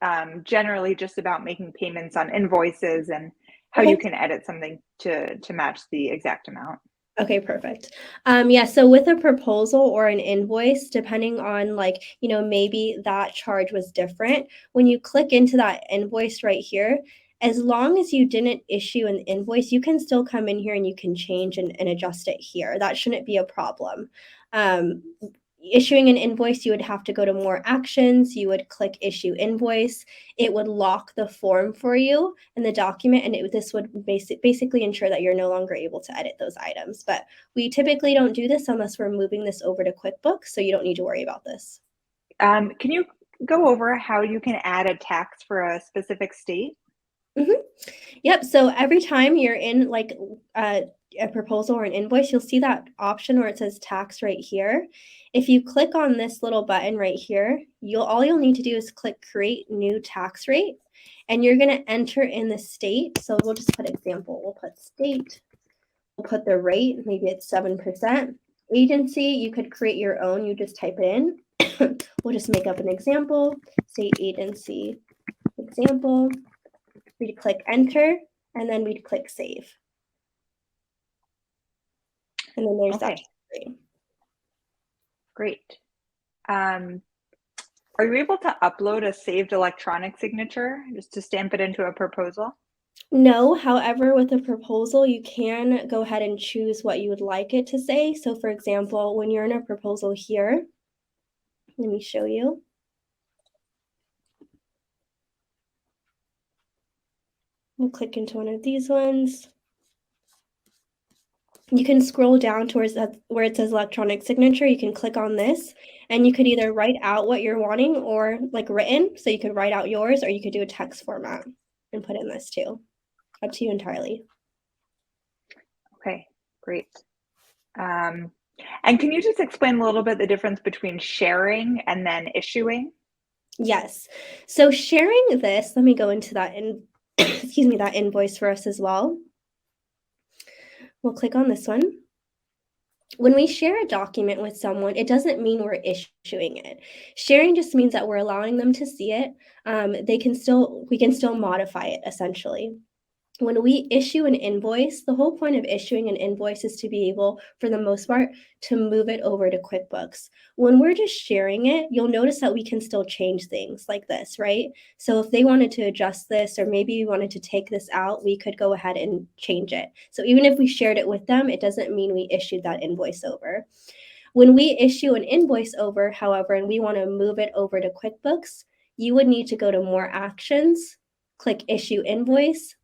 generally just about making payments on invoices and how Okay. you can edit something to match the exact amount. Okay, perfect. Yeah, so with a proposal or an invoice, depending on like, maybe that charge was different, when you click into that invoice right here, as long as you didn't issue an invoice, you can still come in here and you can change and adjust it here. That shouldn't be a problem. Issuing an invoice, you would have to go to more actions. You would click issue invoice. It would lock the form for you and the document, and this would basically ensure that you're no longer able to edit those items. But we typically don't do this unless we're moving this over to QuickBooks, so you don't need to worry about this. Can you go over how you can add a tax for a specific state? Yep. So every time you're in like a proposal or an invoice, you'll see that option where it says tax right here. If you click on this little button right here, all you'll need to do is click create new tax rate, and you're going to enter in the state. So we'll just put example. We'll put state. We'll put the rate. Maybe it's 7%. Agency, you could create your own. You just type it in. We'll just make up an example. State agency example. We'd click enter, and then we'd click save. And then there's that. Great. Are you able to upload a saved electronic signature just to stamp it into a proposal? No, however, with a proposal, you can go ahead and choose what you would like it to say. So for example, when you're in a proposal here, let me show you. We'll click into one of these ones. You can scroll down towards that where it says electronic signature. You can click on this, and you could either write out what you're wanting or like written. So you could write out yours, or you could do a text format and put in this too. Up to you entirely. Okay, great. And can you just explain a little bit the difference between sharing and then issuing? Yes. So sharing this, let me go into that excuse me, that invoice for us as well. We'll click on this one. When we share a document with someone, it doesn't mean we're issuing it. Sharing just means that we're allowing them to see it. We can still modify it essentially. When we issue an invoice, the whole point of issuing an invoice is to be able, for the most part, to move it over to QuickBooks. When we're just sharing it, you'll notice that we can still change things like this, right? So if they wanted to adjust this, or maybe we wanted to take this out, we could go ahead and change it. So even if we shared it with them, it doesn't mean we issued that invoice over. When we issue an invoice over, however, and we want to move it over to QuickBooks, you would need to go to more actions, click issue invoice.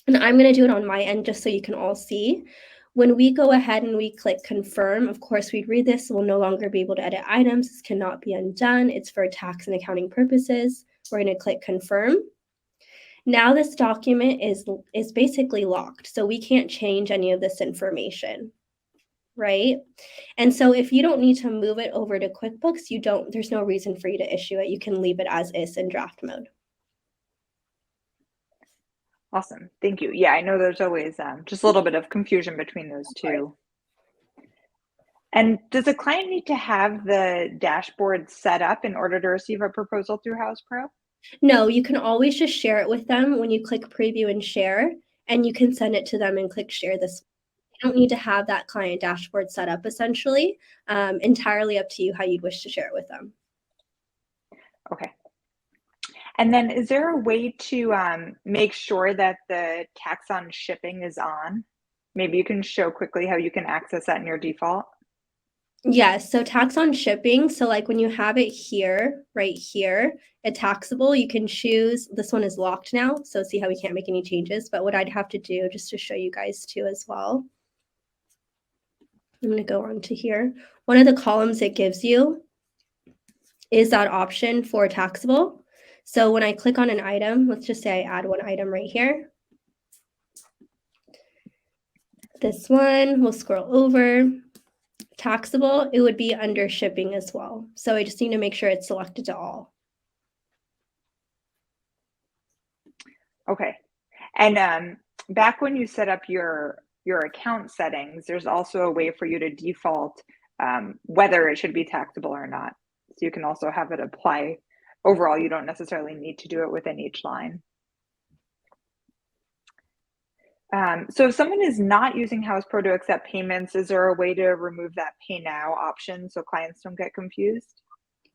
And I'm going to do it on my end just so you can all see. When we go ahead and we click confirm, of course, we'd read this. We'll no longer be able to edit items. This cannot be undone. It's for tax and accounting purposes. We're going to click confirm. Now this document is basically locked, so we can't change any of this information, right? And so if you don't need to move it over to QuickBooks, there's no reason for you to issue it. You can leave it as is in draft mode. Awesome. Thank you. Yeah, I know there's always just a little bit of confusion between those two. And does a client need to have the dashboard set up in order to receive a proposal through Houzz Pro? No, you can always just share it with them when you click preview and share, and you can send it to them and click share this. You don't need to have that client dashboard set up essentially. Entirely up to you how you'd wish to share it with them. Okay. And then is there a way to make sure that the tax on shipping is on? Maybe you can show quickly how you can access that in your default. Yes, so tax on shipping. So like when you have it here, right here, it's taxable. You can choose, this one is locked now. So see how we can't make any changes, but what I'd have to do just to show you guys too as well. I'm going to go on to here. One of the columns it gives you is that option for taxable. So when I click on an item, let's just say I add one item right here. This one, we'll scroll over. Taxable, it would be under shipping as well. So I just need to make sure it's selected to all. Okay. And back when you set up your account settings, there's also a way for you to default whether it should be taxable or not. So you can also have it apply overall. You don't necessarily need to do it within each line. So if someone is not using Houzz Pro to accept payments, is there a way to remove that pay now option so clients don't get confused?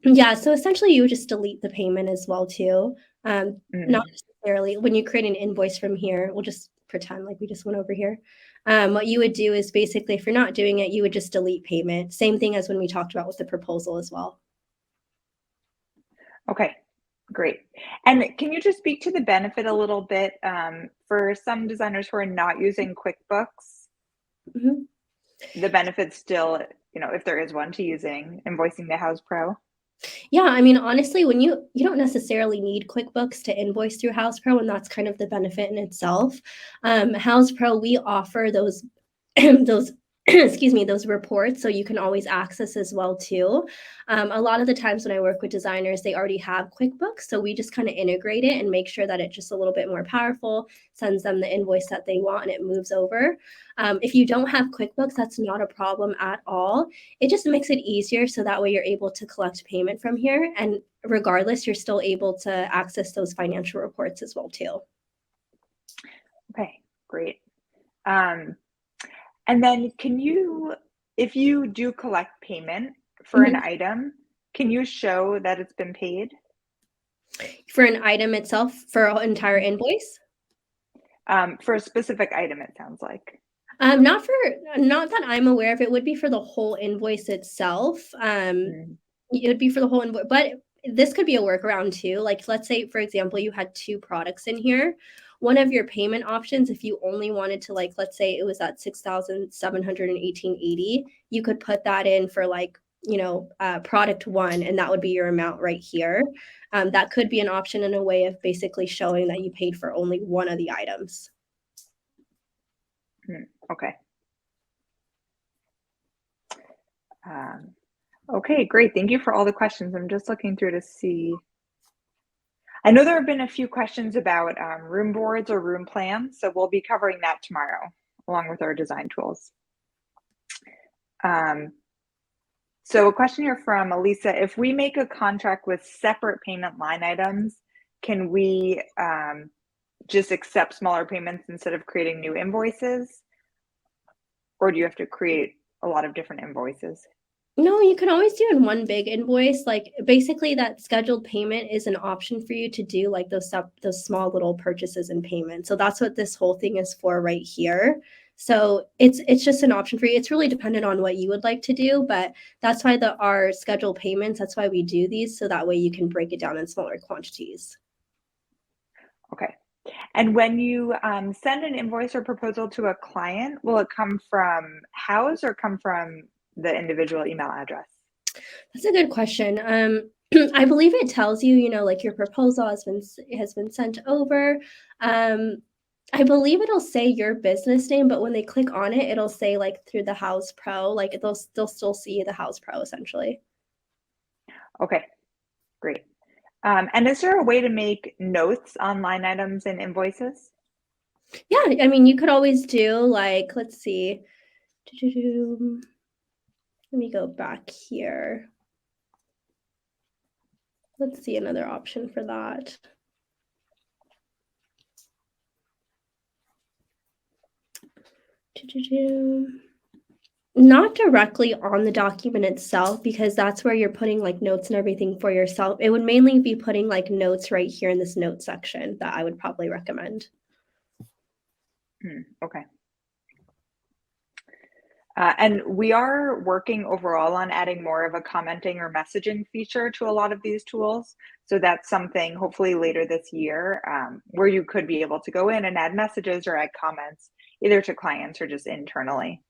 Yeah, so essentially you would just delete the payment as well too. Not necessarily when you create an invoice from here, we'll just pretend like we just went over here. What you would do is basically, if you're not doing it, you would just delete payment. Same thing as when we talked about with the proposal as well. Okay, great. And can you just speak to the benefit a little bit for some designers who are not using QuickBooks? The benefit still, if there is one, to using invoicing the Houzz Pro? Yeah, I mean, honestly, when you don't necessarily need QuickBooks to invoice through Houzz Pro, and that's kind of the benefit in itself. Houzz Pro, we offer those those excuse me, those reports, so you can always access as well too. A lot of the times when I work with designers, they already have QuickBooks, so we just kind of integrate it and make sure that it's just a little bit more powerful, sends them the invoice that they want, and it moves over. If you don't have QuickBooks, that's not a problem at all. It just makes it easier, so that way you're able to collect payment from here, and regardless, you're still able to access those financial reports as well too. Okay, great. And then if you do collect payment for an item, can you show that it's been paid? For an item itself, for an entire invoice? For a specific item, it sounds like. Not that I'm aware of. It would be for the whole invoice itself. It would be for the whole invoice, but this could be a workaround too. Like, let's say, for example, you had 2 products in here. One of your payment options, if you only wanted to, like, let's say it was at $6,718.80, you could put that in for product 1, and that would be your amount right here. That could be an option in a way of basically showing that you paid for only one of the items. Okay. Okay, great. Thank you for all the questions. I'm just looking through to see. I know there have been a few questions about room boards or room plans, so we'll be covering that tomorrow along with our design tools. So a question here from Elisa: if we make a contract with separate payment line items, can we just accept smaller payments instead of creating new invoices? Or do you have to create a lot of different invoices? No, you can always do in one big invoice. Like, basically that scheduled payment is an option for you to do like those small little purchases and payments. So that's what this whole thing is for right here. So it's just an option for you. It's really dependent on what you would like to do, but that's why our scheduled payments, that's why we do these, so that way you can break it down in smaller quantities. Okay. And when you send an invoice or proposal to a client, will it come from Houzz or come from the individual email address? That's a good question. I believe it tells you, like your proposal has been sent over. I believe it'll say your business name, but when they click on it, it'll say like through the Houzz Pro, like they'll still see the Houzz Pro essentially. Okay, great. And is there a way to make notes on line items and invoices? Yeah, I mean, you could always do like, let's see. Let me go back here. Let's see another option for that. Not directly on the document itself, because that's where you're putting like notes and everything for yourself. It would mainly be putting like notes right here in this note section that I would probably recommend. Okay. And we are working overall on adding more of a commenting or messaging feature to a lot of these tools. So that's something hopefully later this year where you could be able to go in and add messages or add comments either to clients or just internally.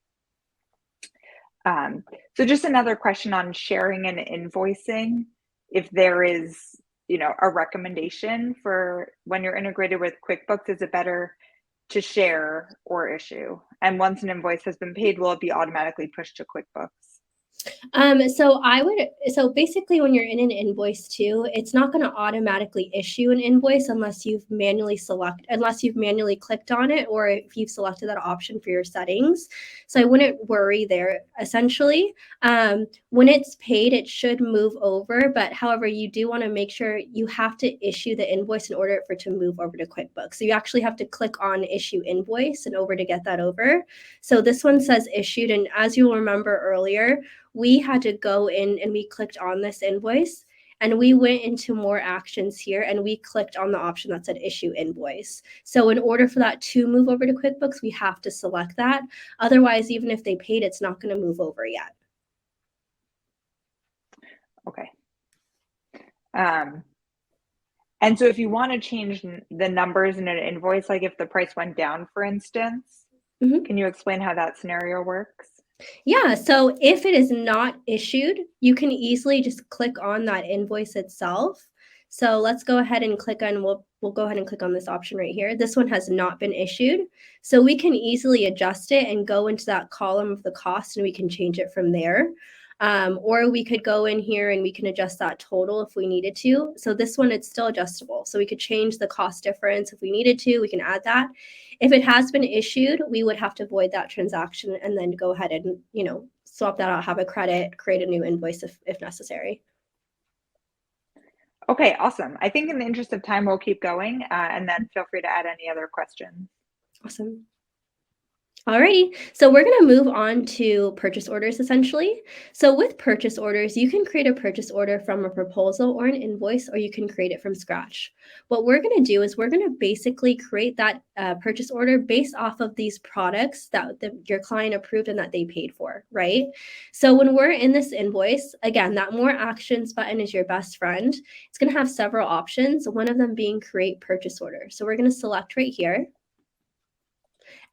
So just another question on sharing and invoicing. If there is, a recommendation for when you're integrated with QuickBooks, is it better to share or issue? And once an invoice has been paid, will it be automatically pushed to QuickBooks? So basically when you're in an invoice too, it's not going to automatically issue an invoice unless you've manually clicked on it, or if you've selected that option for your settings. So I wouldn't worry there. Essentially, when it's paid, it should move over, but however, you do want to make sure you have to issue the invoice in order for it to move over to QuickBooks. So you actually have to click on issue invoice in order to get that over. So this one says issued, and as you'll remember earlier, we had to go in and we clicked on this invoice and we went into more actions here and we clicked on the option that said issue invoice. So in order for that to move over to QuickBooks, we have to select that. Otherwise, even if they paid, it's not going to move over yet. Okay. And so if you want to change the numbers in an invoice, like if the price went down, for instance, can you explain how that scenario works? Yeah, so if it is not issued, you can easily just click on that invoice itself. So let's go ahead and click on, we'll go ahead and click on this option right here. This one has not been issued. So we can easily adjust it and go into that column of the cost and we can change it from there. Or we could go in here and we can adjust that total if we needed to. So this one, it's still adjustable. So we could change the cost difference if we needed to, we can add that. If it has been issued, we would have to void that transaction and then go ahead and, swap that out, have a credit, create a new invoice if necessary. Okay, awesome. I think in the interest of time, we'll keep going and then feel free to add any other questions. Awesome. Alrighty, so we're going to move on to purchase orders essentially. So with purchase orders, you can create a purchase order from a proposal or an invoice, or you can create it from scratch. What we're going to do is we're going to basically create that purchase order based off of these products that your client approved and that they paid for, right? So when we're in this invoice, again, that more actions button is your best friend. It's going to have several options, one of them being create purchase order. So we're going to select right here.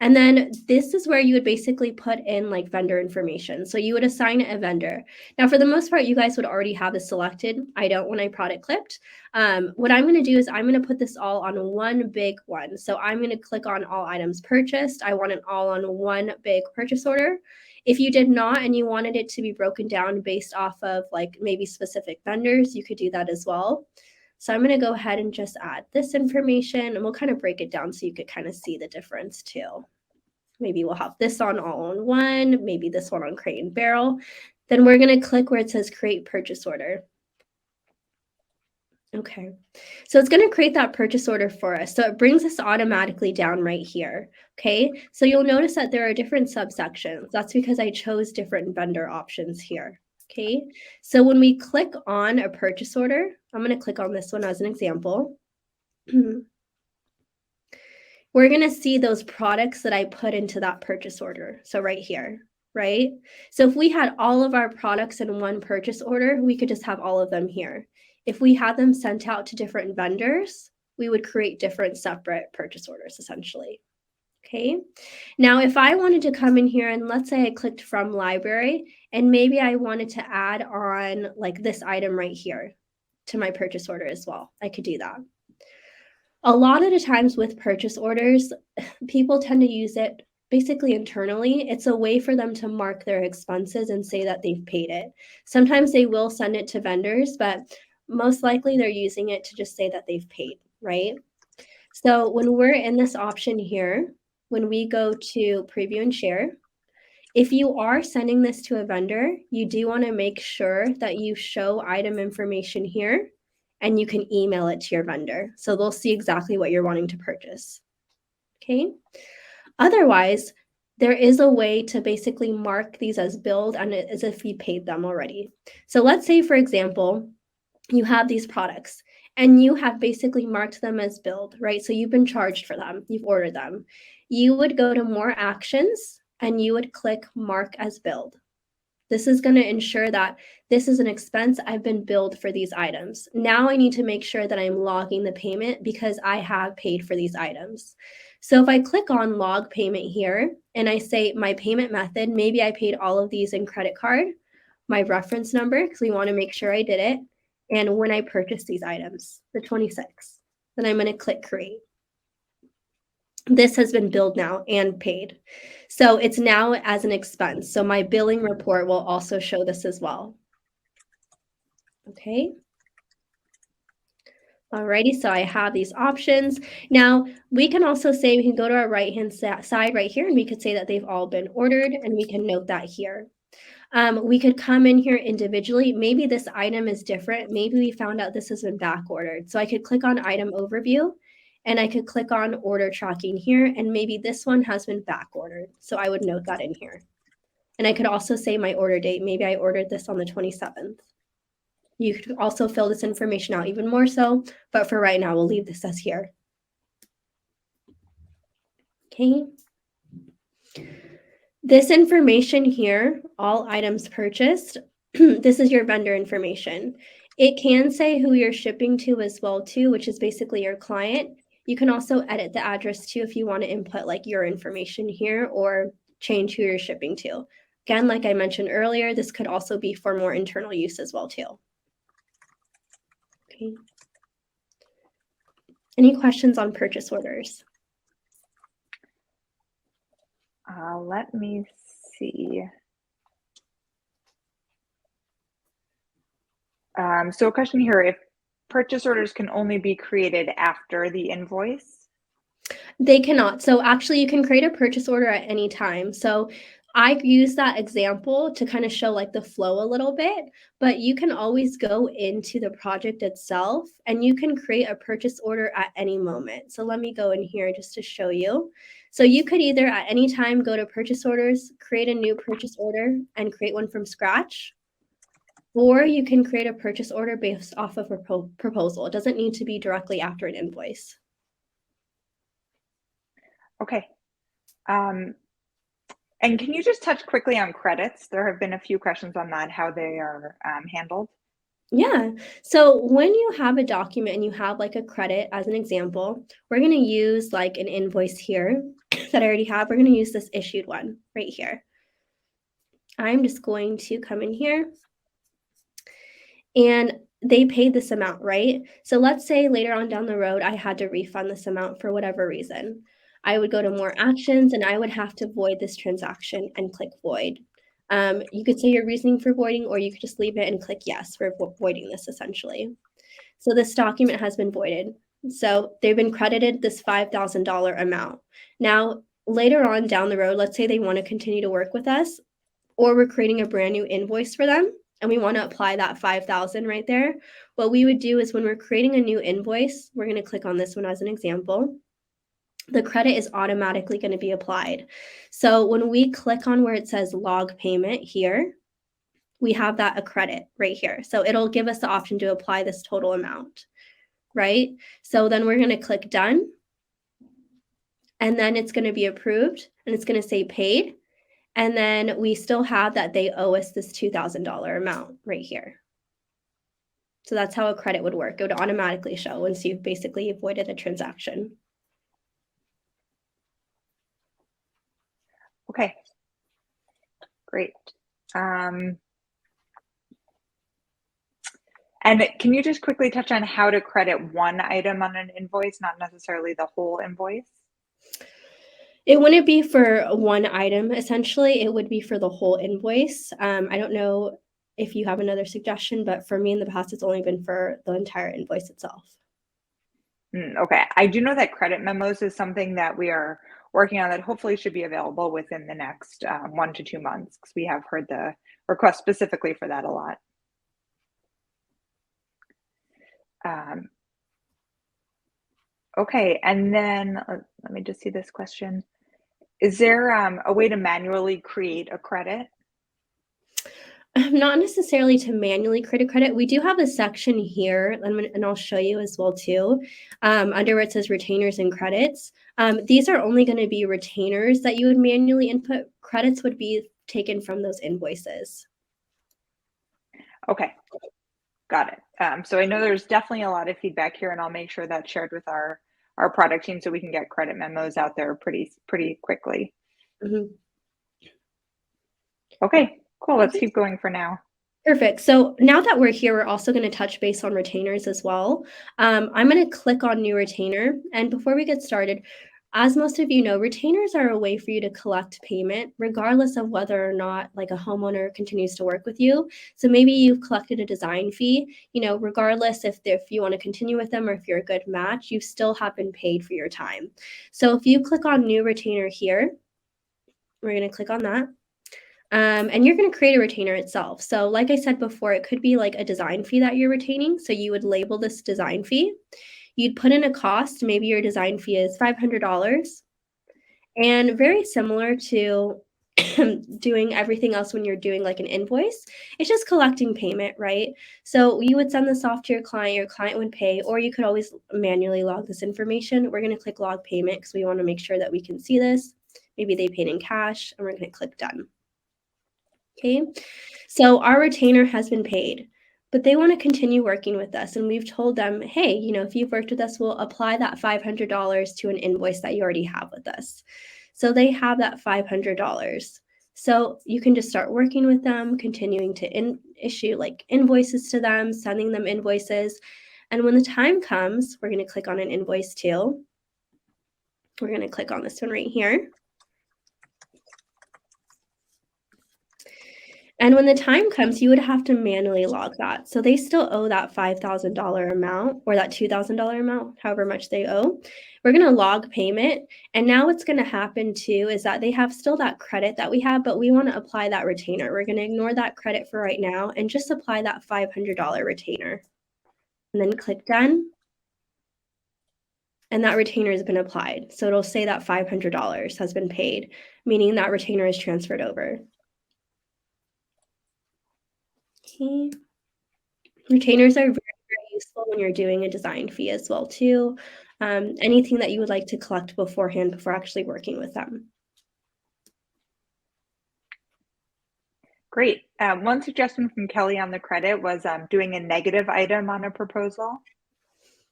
And then this is where you would basically put in like vendor information. So you would assign a vendor. Now, for the most part, you guys would already have this selected. I don't when I product clipped. What I'm going to do is I'm going to put this all on one big one. So I'm going to click on all items purchased. I want it all on one big purchase order. If you did not and you wanted it to be broken down based off of like maybe specific vendors, you could do that as well. So I'm going to go ahead and just add this information and we'll kind of break it down so you could kind of see the difference too. Maybe we'll have this on all on one, maybe this one on Crate and Barrel. Then we're going to click where it says create purchase order. Okay, so it's going to create that purchase order for us. So it brings us automatically down right here. Okay, so you'll notice that there are different subsections. That's because I chose different vendor options here. Okay, so when we click on a purchase order, I'm going to click on this one as an example. We're going to see those products that I put into that purchase order. So right here, right? So if we had all of our products in one purchase order, we could just have all of them here. If we had them sent out to different vendors, we would create different separate purchase orders essentially. Okay, now if I wanted to come in here and let's say I clicked from library and maybe I wanted to add on like this item right here to my purchase order as well, I could do that. A lot of the times with purchase orders, people tend to use it basically internally. It's a way for them to mark their expenses and say that they've paid it. Sometimes they will send it to vendors, but most likely they're using it to just say that they've paid, right? So when we're in this option here, when we go to preview and share, if you are sending this to a vendor, you do want to make sure that you show item information here and you can email it to your vendor. So they'll see exactly what you're wanting to purchase. Okay. Otherwise, there is a way to basically mark these as billed and as if you paid them already. So let's say, for example, you have these products and you have basically marked them as billed, right? So you've been charged for them, you've ordered them. You would go to more actions and you would click Mark as Billed. This is going to ensure that this is an expense I've been billed for these items. Now I need to make sure that I'm logging the payment because I have paid for these items. So if I click on log payment here and I say my payment method, maybe I paid all of these in credit card, my reference number, because we want to make sure I did it, and when I purchased these items, the 26. Then I'm going to click create. This has been billed now and paid. So it's now as an expense. So my billing report will also show this as well. Okay. Alrighty, so I have these options. Now we can also say, we can go to our right-hand side right here, and we could say that they've all been ordered, and we can note that here. We could come in here individually. Maybe this item is different. Maybe we found out this has been back ordered. So I could click on item overview, and I could click on order tracking here, and maybe this one has been back ordered. So I would note that in here. And I could also say my order date. Maybe I ordered this on the 27th. You could also fill this information out even more so, but for right now, we'll leave this as here. Okay. This information here, all items purchased, this is your vendor information. It can say who you're shipping to as well too, which is basically your client. You can also edit the address too if you want to input like your information here or change who you're shipping to. Again, like I mentioned earlier, this could also be for more internal use as well too. Okay. Any questions on purchase orders? Let me see. So a question here, if purchase orders can only be created after the invoice? They cannot. So actually you can create a purchase order at any time. So I use that example to kind of show like the flow a little bit, but you can always go into the project itself and you can create a purchase order at any moment. So let me go in here just to show you. So you could either at any time go to purchase orders, create a new purchase order and create one from scratch, or you can create a purchase order based off of a proposal. It doesn't need to be directly after an invoice. Okay. And can you just touch quickly on credits? There have been a few questions on that, how they are handled. Yeah. So when you have a document and you have like a credit as an example, we're going to use like an invoice here that I already have. We're going to use this issued one right here. I'm just going to come in here and they paid this amount, right? So let's say later on down the road, I had to refund this amount for whatever reason. I would go to more actions and I would have to void this transaction and click void. You could say your reasoning for voiding, or you could just leave it and click yes for voiding this essentially. So this document has been voided. So they've been credited this $5,000 amount. Now, later on down the road, let's say they want to continue to work with us, or we're creating a brand new invoice for them and we want to apply that 5,000 right there. What we would do is when we're creating a new invoice, we're going to click on this one as an example. The credit is automatically going to be applied. So when we click on where it says log payment here, we have that a credit right here. So it'll give us the option to apply this total amount, right? So then we're going to click done. And then it's going to be approved and it's going to say paid. And then we still have that they owe us this $2,000 amount right here. So that's how a credit would work. It would automatically show once you've basically avoided a transaction. Okay, great. And can you just quickly touch on how to credit one item on an invoice, not necessarily the whole invoice? It wouldn't be for one item, essentially. It would be for the whole invoice. I don't know if you have another suggestion, but for me in the past, it's only been for the entire invoice itself. Okay, I do know that credit memos is something that we are working on that hopefully should be available within the next 1 to 2 months, because we have heard the request specifically for that a lot. Okay, and then let me just see this question. Is there a way to manually create a credit? Not necessarily to manually create a credit. We do have a section here, and I'll show you as well too, under where it says retainers and credits. These are only going to be retainers that you would manually input. Credits would be taken from those invoices. Okay, got it. So I know there's definitely a lot of feedback here, and I'll make sure that's shared with our product team so we can get credit memos out there pretty quickly. Mm-hmm. Okay, cool. Let's keep going for now. Perfect. So now that we're here, we're also going to touch base on retainers as well. I'm going to click on new retainer. And before we get started, as most of you know, retainers are a way for you to collect payment regardless of whether or not like a homeowner continues to work with you. So maybe you've collected a design fee, regardless if you want to continue with them or if you're a good match, you still have been paid for your time. So if you click on new retainer here, we're going to click on that. And you're going to create a retainer itself. So like I said before, it could be like a design fee that you're retaining. So you would label this design fee. You'd put in a cost. Maybe your design fee is $500. And very similar to doing everything else when you're doing like an invoice, it's just collecting payment, right? So you would send this off to your client would pay, or you could always manually log this information. We're going to click log payment because we want to make sure that we can see this. Maybe they paid in cash, and we're going to click done. Okay, so our retainer has been paid, but they want to continue working with us. And we've told them, hey, if you've worked with us, we'll apply that $500 to an invoice that you already have with us. So they have that $500. So you can just start working with them, continuing to issue like invoices to them, sending them invoices. And when the time comes, we're going to click on an invoice too. We're going to click on this one right here. And when the time comes, you would have to manually log that. So they still owe that $5,000 amount or that $2,000 amount, however much they owe. We're going to log payment. And now what's going to happen too is that they have still that credit that we have, but we want to apply that retainer. We're going to ignore that credit for right now and just apply that $500 retainer. And then click done. And that retainer has been applied. So it'll say that $500 has been paid, meaning that retainer is transferred over. Okay. Retainers are very, very useful when you're doing a design fee as well too. Anything that you would like to collect beforehand before actually working with them. Great. One suggestion from Kelly on the credit was doing a negative item on a proposal.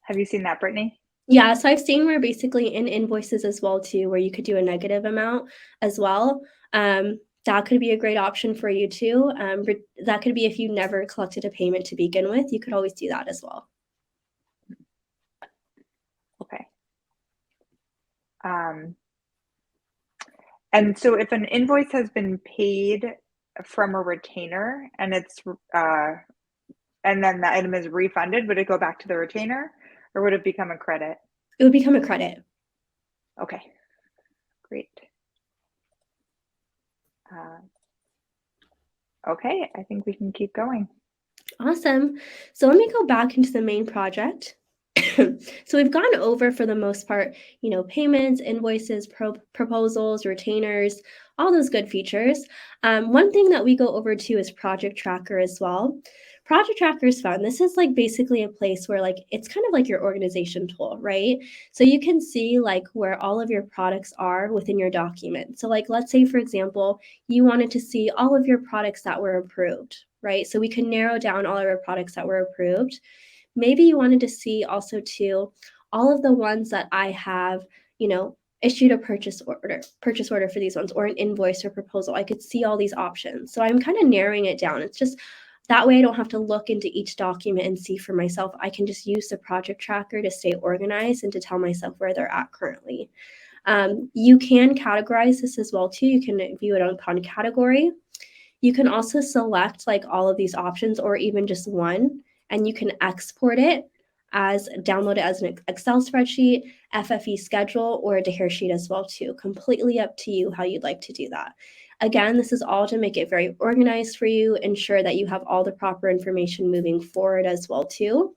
Have you seen that, Brittany? Yeah, so I've seen where basically in invoices as well too, where you could do a negative amount as well. That could be a great option for you too. That could be if you never collected a payment to begin with, you could always do that as well. Okay. And so if an invoice has been paid from a retainer and it's and then the item is refunded, would it go back to the retainer or would it become a credit? It would become a credit. Okay, great. Okay, I think we can keep going. Awesome. So let me go back into the main project. So we've gone over, for the most part, payments, invoices, proposals, retainers, all those good features. One thing that we go over too is Project Tracker as well. Project Tracker is fun. This is like basically a place where it's kind of like your organization tool, right? So you can see where all of your products are within your document. So let's say, for example, you wanted to see all of your products that were approved, right? So we can narrow down all of our products that were approved. Maybe you wanted to see also too all of the ones that I have, issued a purchase order for these ones, or an invoice or proposal. I could see all these options. So I'm kind of narrowing it down. It's just that way I don't have to look into each document and see for myself. I can just use the project tracker to stay organized and to tell myself where they're at currently. You can categorize this as well too. You can view it upon category. You can also select all of these options or even just one, and you can export it download it as an Excel spreadsheet, FFE schedule, or a Dare sheet as well too. Completely up to you how you'd like to do that. Again, this is all to make it very organized for you, ensure that you have all the proper information moving forward as well too.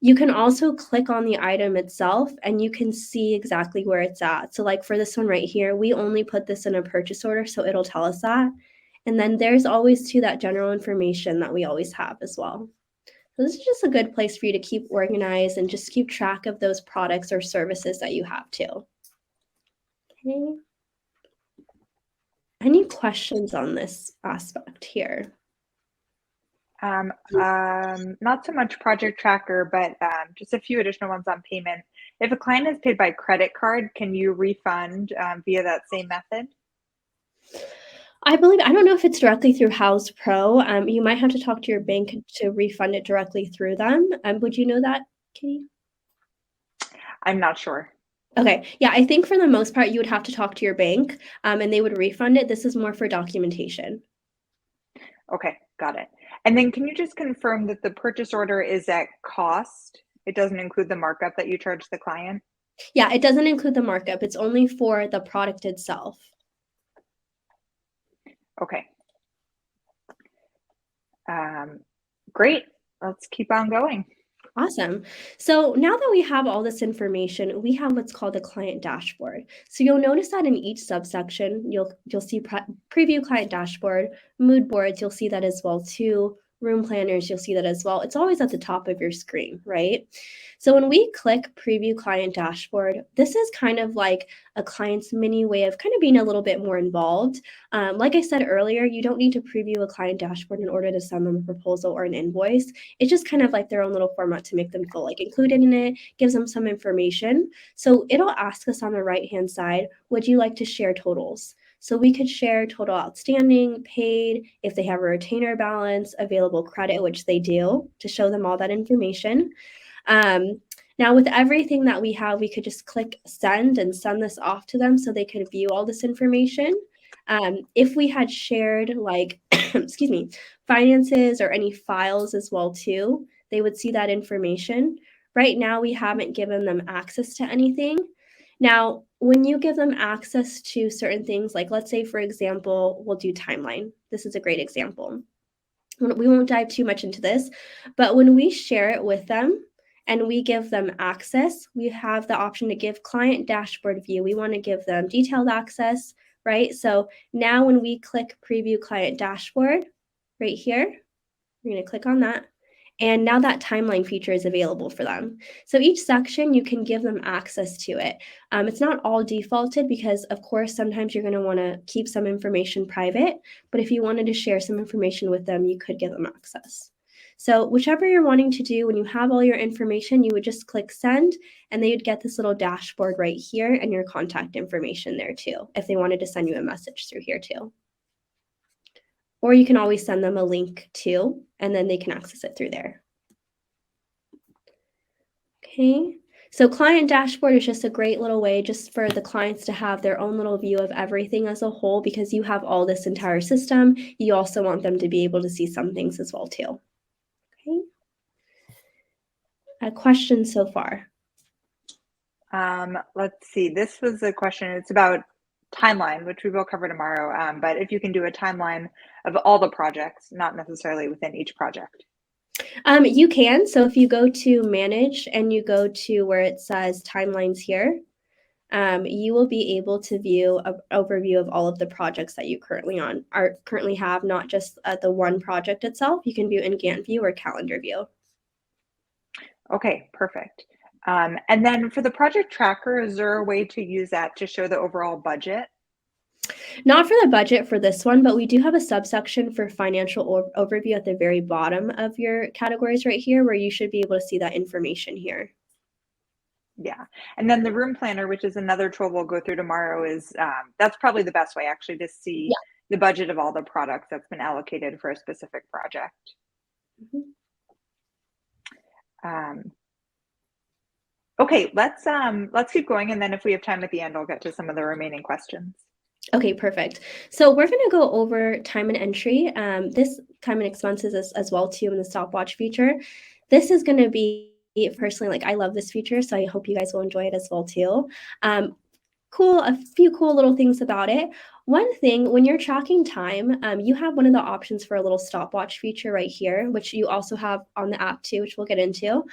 You can also click on the item itself and you can see exactly where it's at. So for this one right here, we only put this in a purchase order, so it'll tell us that. And then there's always too that general information that we always have as well. So this is just a good place for you to keep organized and just keep track of those products or services that you have too. Okay. Any questions on this aspect here? Not so much project tracker, but just a few additional ones on payment. If a client is paid by credit card, can you refund via that same method? I don't know if it's directly through Houzz Pro. You might have to talk to your bank to refund it directly through them. Would you know that, Katie? I'm not sure. Okay. Yeah, I think for the most part, you would have to talk to your bank, and they would refund it. This is more for documentation. Okay, got it. And then can you just confirm that the purchase order is at cost? It doesn't include the markup that you charge the client? Yeah, it doesn't include the markup. It's only for the product itself. Okay. Great. Let's keep on going. Awesome. So now that we have all this information, we have what's called a client dashboard. So you'll notice that in each subsection, you'll see preview client dashboard, mood boards, you'll see that as well too. Room planners, you'll see that as well. It's always at the top of your screen, right? So when we click preview client dashboard, this is kind of like a client's mini way of kind of being a little bit more involved. Like I said earlier, you don't need to preview a client dashboard in order to send them a proposal or an invoice. It's just kind of like their own little format to make them feel like included in it, gives them some information. So it'll ask us on the right-hand side, would you like to share totals? So we could share total outstanding, paid, if they have a retainer balance, available credit, which they do, to show them all that information. Now with everything that we have, we could just click send and send this off to them so they could view all this information. If we had shared like, excuse me, finances or any files as well too, they would see that information. Right now, we haven't given them access to anything. Now, when you give them access to certain things, like let's say, for example, we'll do timeline. This is a great example. We won't dive too much into this, but when we share it with them and we give them access, we have the option to give client dashboard view. We want to give them detailed access, right? So now when we click preview client dashboard right here, we're going to click on that. And now that timeline feature is available for them. So each section, you can give them access to it. It's not all defaulted because, of course, sometimes you're going to want to keep some information private. But if you wanted to share some information with them, you could give them access. So whichever you're wanting to do, when you have all your information, you would just click send, and they would get this little dashboard right here and your contact information there too, if they wanted to send you a message through here too. Or you can always send them a link too, and then they can access it through there. Okay, so client dashboard is just a great little way just for the clients to have their own little view of everything as a whole, because you have all this entire system. You also want them to be able to see some things as well too. Okay. A question so far? Let's see. This was a question. It's about timeline, which we will cover tomorrow. But if you can do a timeline of all the projects, not necessarily within each project. You can. So if you go to manage and you go to where it says timelines here, you will be able to view an overview of all of the projects that you currently have, not just the one project itself. You can view in Gantt view or calendar view. Okay, perfect. And then for the project tracker, is there a way to use that to show the overall budget? Not for the budget for this one, but we do have a subsection for financial overview at the very bottom of your categories right here, where you should be able to see that information here. Yeah. And then the room planner, which is another tool we'll go through tomorrow, is that's probably the best way actually to see the budget of all the products that's been allocated for a specific project. Mm-hmm. Okay, let's keep going, and then if we have time at the end, I'll get to some of the remaining questions. Okay, perfect. So we're going to go over time and entry. This time and expenses as well too in the stopwatch feature. This is going to be, personally, like I love this feature, so I hope you guys will enjoy it as well too. a few cool little things about it. One thing, when you're tracking time, you have one of the options for a little stopwatch feature right here, which you also have on the app too, which we'll get into.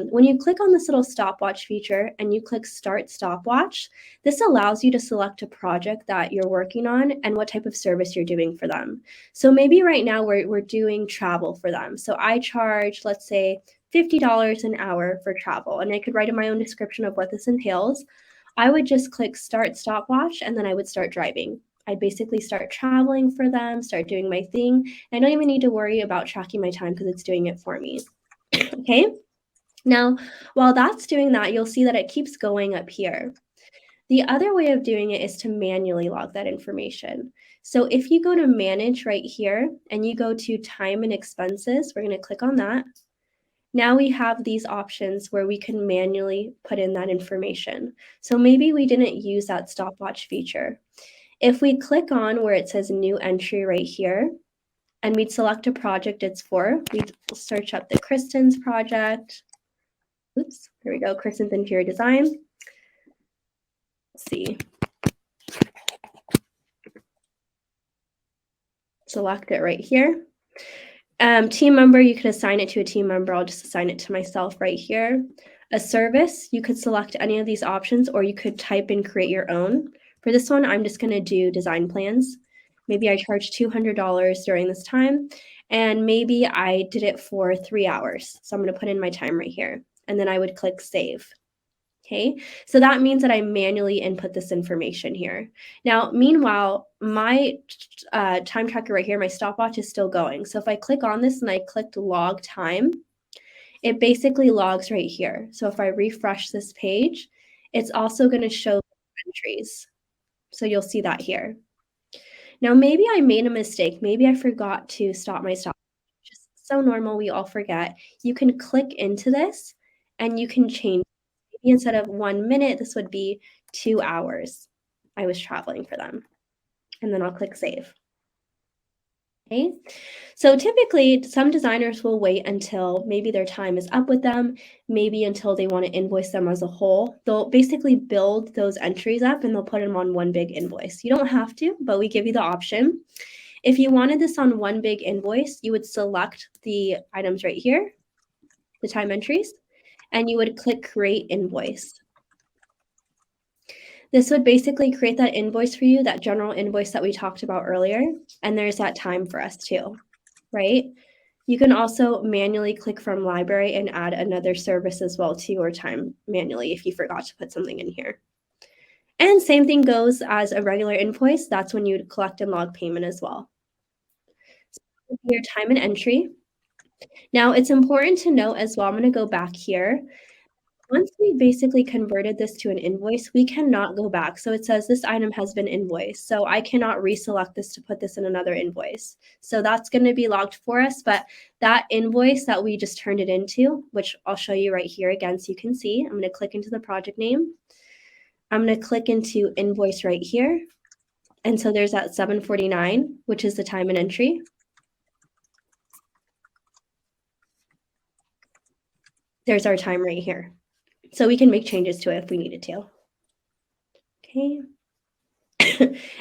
When you click on this little stopwatch feature and you click Start Stopwatch, this allows you to select a project that you're working on and what type of service you're doing for them. So maybe right now we're doing travel for them. So I charge, let's say, $50 an hour for travel, and I could write in my own description of what this entails. I would just click Start Stopwatch, and then I would start driving. I'd basically start traveling for them, start doing my thing. I don't even need to worry about tracking my time because it's doing it for me. Okay. Now, while that's doing that, you'll see that it keeps going up here. The other way of doing it is to manually log that information. So if you go to Manage right here and you go to Time and Expenses, we're going to click on that. Now we have these options where we can manually put in that information. So maybe we didn't use that stopwatch feature. If we click on where it says New Entry right here, and we'd select a project it's for, we'd search up the Kristen's project. Oops, here we go, Kristen's Interior Design. Let's see. Select it right here. Team member, you could assign it to a team member. I'll just assign it to myself right here. A service, you could select any of these options, or you could type in create your own. For this one, I'm just going to do design plans. Maybe I charge $200 during this time, and maybe I did it for 3 hours. So I'm going to put in my time right here, and then I would click save. Okay, so that means that I manually input this information here. Now, meanwhile, my time tracker right here, my stopwatch is still going. So if I click on this and I clicked log time, it basically logs right here. So if I refresh this page, it's also going to show entries. So you'll see that here. Now, maybe I made a mistake. Maybe I forgot to stop my stopwatch. Just so normal, we all forget. You can click into this and you can change. Maybe instead of 1 minute, this would be 2 hours. I was traveling for them. And then I'll click save. Okay. So typically, some designers will wait until maybe their time is up with them, maybe until they want to invoice them as a whole. They'll basically build those entries up and they'll put them on one big invoice. You don't have to, but we give you the option. If you wanted this on one big invoice, you would select the items right here, the time entries, and you would click create invoice. This would basically create that invoice for you, that general invoice that we talked about earlier, and there's that time for us too, right? You can also manually click from library and add another service as well too, or time manually if you forgot to put something in here. And same thing goes as a regular invoice. That's when you'd collect and log payment as well. So your time and entry. Now it's important to note as well, I'm going to go back here. Once we basically converted this to an invoice, we cannot go back. So it says this item has been invoiced. So I cannot reselect this to put this in another invoice. So that's going to be logged for us. But that invoice that we just turned it into, which I'll show you right here again so you can see, I'm going to click into the project name. I'm going to click into invoice right here. And so there's that 749, which is the time and entry. There's our time right here. So we can make changes to it if we needed to. Okay.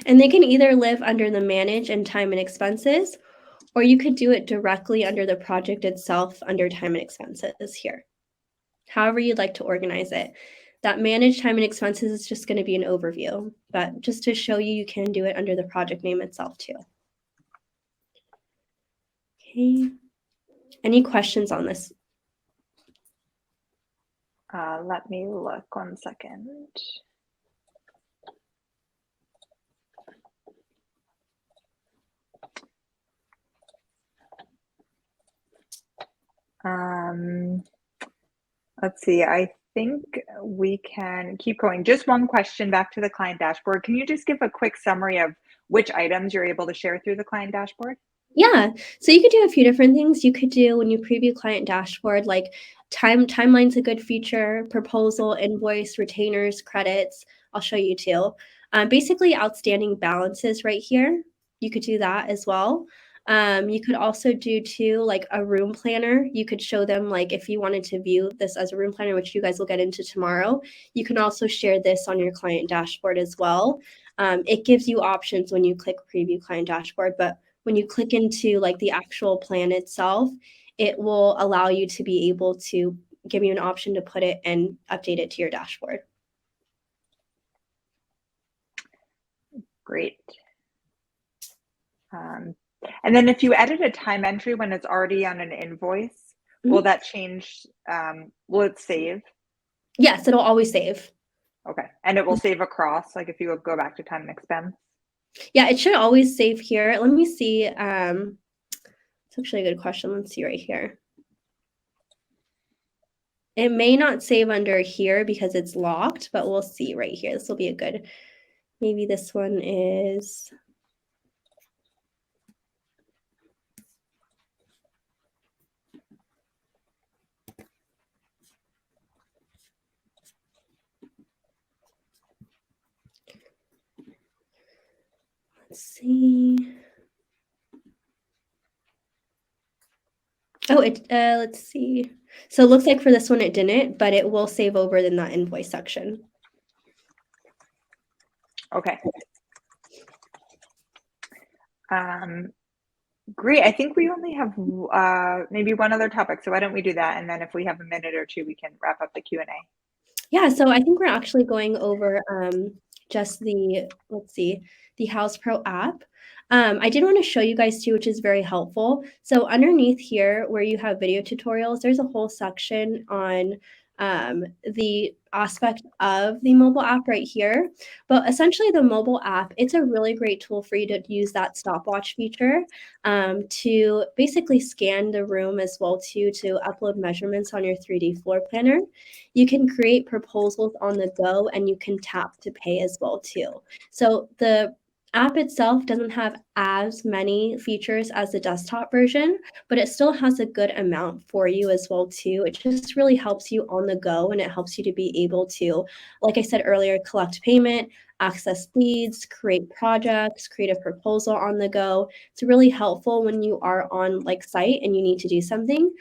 And they can either live under the manage and time and expenses, or you could do it directly under the project itself under time and expenses here. However you'd like to organize it. That manage time and expenses is just going to be an overview, but just to show you, you can do it under the project name itself too. Okay. Any questions on this? Let me look 1 second. Let's see, I think we can keep going. Just one question back to the client dashboard. Can you just give a quick summary of which items you're able to share through the client dashboard? Yeah, so you could do a few different things. You could do, when you preview client dashboard, like timeline's a good feature, proposal, invoice, retainers, credits. I'll show you too. Basically outstanding balances right here. You could do that as well. You could also do too, like a room planner. You could show them, like, if you wanted to view this as a room planner, which you guys will get into tomorrow, you can also share this on your client dashboard as well. It gives you options when you click preview client dashboard, but when you click into like the actual plan itself, it will allow you to be able to give you an option to put it and update it to your dashboard. Great. And then if you edit a time entry when it's already on an invoice, will that change? Will it save? Yes, it'll always save. Okay. And it will save across, like if you go back to time and expense? Yeah, it should always save here. Let me see. It's actually a good question. Let's see right here. It may not save under here because it's locked, but we'll see right here. This will be a good, maybe this one is. Let's see. Oh, let's see. So it looks like for this one it didn't, but it will save over in that invoice section. Okay. Great. I think we only have maybe one other topic. So why don't we do that? And then if we have a minute or two, we can wrap up the Q&A. Yeah, so I think we're actually going over just the, let's see, the Houzz Pro app. I did want to show you guys too, which is very helpful. So underneath here where you have video tutorials, there's a whole section on the aspect of the mobile app right here. But essentially the mobile app, it's a really great tool for you to use that stopwatch feature to basically scan the room as well too, to upload measurements on your 3D floor planner. You can create proposals on the go and you can tap to pay as well too. So the app itself doesn't have as many features as the desktop version, but it still has a good amount for you as well too. It just really helps you on the go, and it helps you to be able to, like I said earlier, collect payment, access leads, create projects, create a proposal on the go. It's really helpful when you are on like site and you need to do something.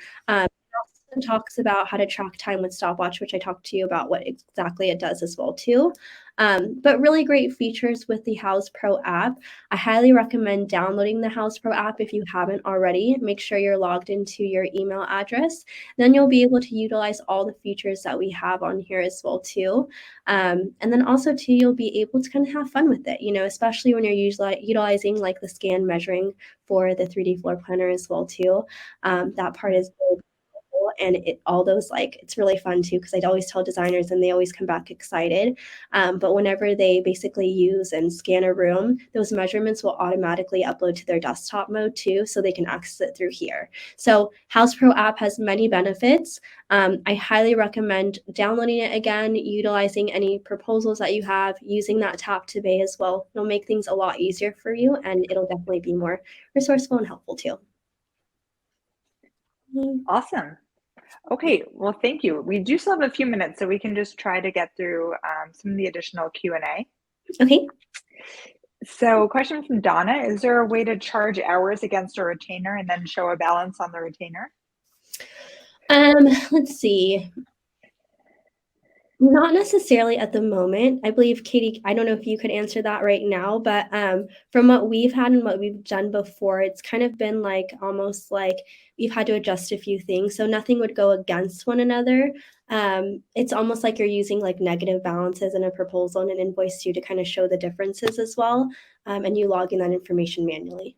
It talks about how to track time with stopwatch, which I talked to you about what exactly it does as well too. But really great features with the Houzz Pro app. I highly recommend downloading the Houzz Pro app if you haven't already. Make sure you're logged into your email address. Then you'll be able to utilize all the features that we have on here as well too. And then also too, you'll be able to kind of have fun with it, you know, especially when you're utilizing like the scan measuring for the 3D floor planner as well too. That part is really, and all those, like, it's really fun too, because I'd always tell designers and they always come back excited. But whenever they basically use and scan a room, those measurements will automatically upload to their desktop mode too, so they can access it through here. So Houzz Pro app has many benefits. I highly recommend downloading it again, utilizing any proposals that you have, using that tap to pay as well. It'll make things a lot easier for you, and it'll definitely be more resourceful and helpful too. Awesome. Okay, well, thank you. We do still have a few minutes, so we can just try to get through some of the additional Q&A. Okay. So question from Donna, is there a way to charge hours against a retainer and then show a balance on the retainer? Let's see. Not necessarily at the moment. I believe, Katie, I don't know if you could answer that right now, but from what we've had and what we've done before, it's kind of been like almost like we've had to adjust a few things. So nothing would go against one another. It's almost like you're using like negative balances in a proposal and an invoice too to kind of show the differences as well. And you log in that information manually.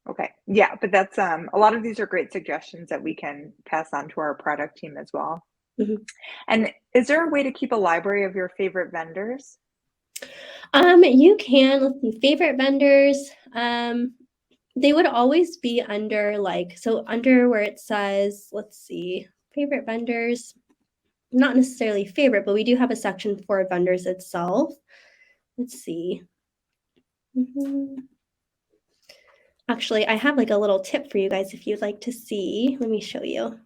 Okay, yeah, but that's a lot of these are great suggestions that we can pass on to our product team as well. Mm-hmm. And is there a way to keep a library of your favorite vendors? You can. Let's see, favorite vendors. They would always be under like, so under where it says, let's see, favorite vendors, not necessarily favorite, but we do have a section for vendors itself. Let's see. Actually, I have like a little tip for you guys if you'd like to see. Let me show you.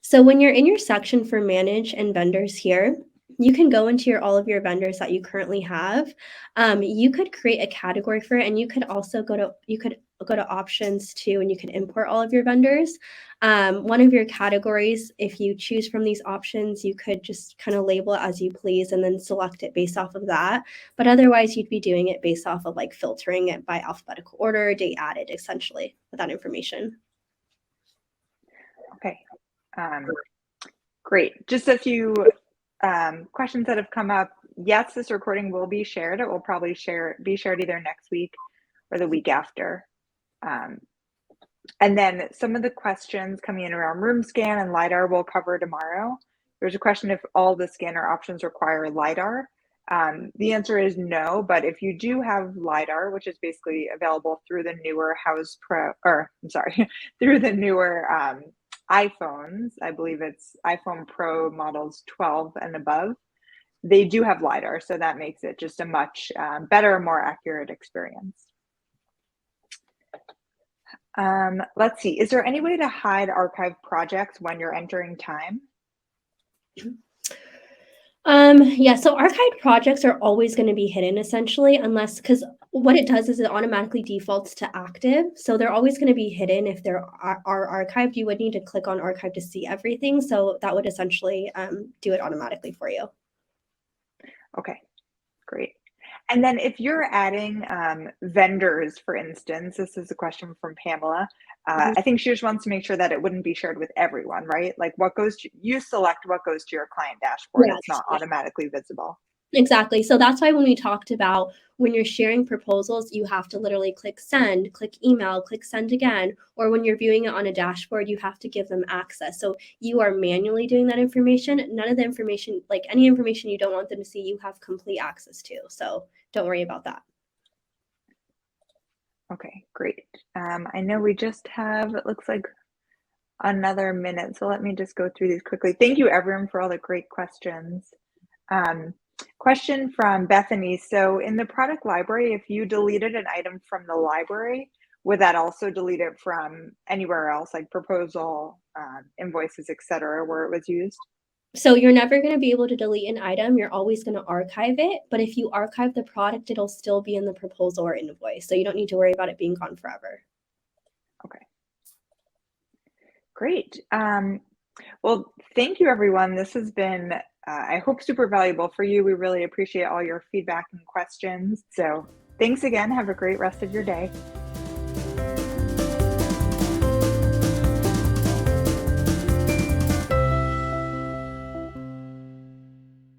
So when you're in your section for manage and vendors here, you can go into all of your vendors that you currently have. You could create a category for it, and you could also go to options too, and you can import all of your vendors. One of your categories, if you choose from these options, you could just kind of label it as you please and then select it based off of that. But otherwise, you'd be doing it based off of like filtering it by alphabetical order, date added, essentially, with that information. Okay, great. Just a few questions that have come up. Yes, this recording will be shared. It will probably be shared either next week or the week after. And then some of the questions coming in around room scan and LiDAR we'll cover tomorrow. There's a question if all the scanner options require LiDAR. The answer is no, but if you do have LiDAR, which is basically available through the newer through the newer iPhones, I believe it's iPhone Pro models 12 and above, they do have LiDAR, so that makes it just a much better, more accurate experience. Let's see, is there any way to hide archive projects when you're entering time? Yeah, so archived projects are always going to be hidden essentially, because what it does is it automatically defaults to active. So they're always going to be hidden if they are archived. You would need to click on archive to see everything. So that would essentially do it automatically for you. Okay, great. And then if you're adding vendors, for instance, this is a question from Pamela. I think she just wants to make sure that it wouldn't be shared with everyone, right? Like you select what goes to your client dashboard. Yes. It's not automatically visible. Exactly. So that's why when we talked about when you're sharing proposals, you have to literally click send, click email, click send again, or when you're viewing it on a dashboard, you have to give them access. So you are manually doing that information. None of the information, like any information you don't want them to see, you have complete access to. So don't worry about that. Okay, great. I know we just have, it looks like another minute. So let me just go through these quickly. Thank you everyone for all the great questions. Question from Bethany. So in the product library, if you deleted an item from the library, would that also delete it from anywhere else, like proposal, invoices, etc., where it was used? So you're never going to be able to delete an item. You're always going to archive it. But if you archive the product, it'll still be in the proposal or invoice. So you don't need to worry about it being gone forever. Okay. Great. Well, thank you, everyone. This has been, I hope, super valuable for you. We really appreciate all your feedback and questions. So thanks again. Have a great rest of your day.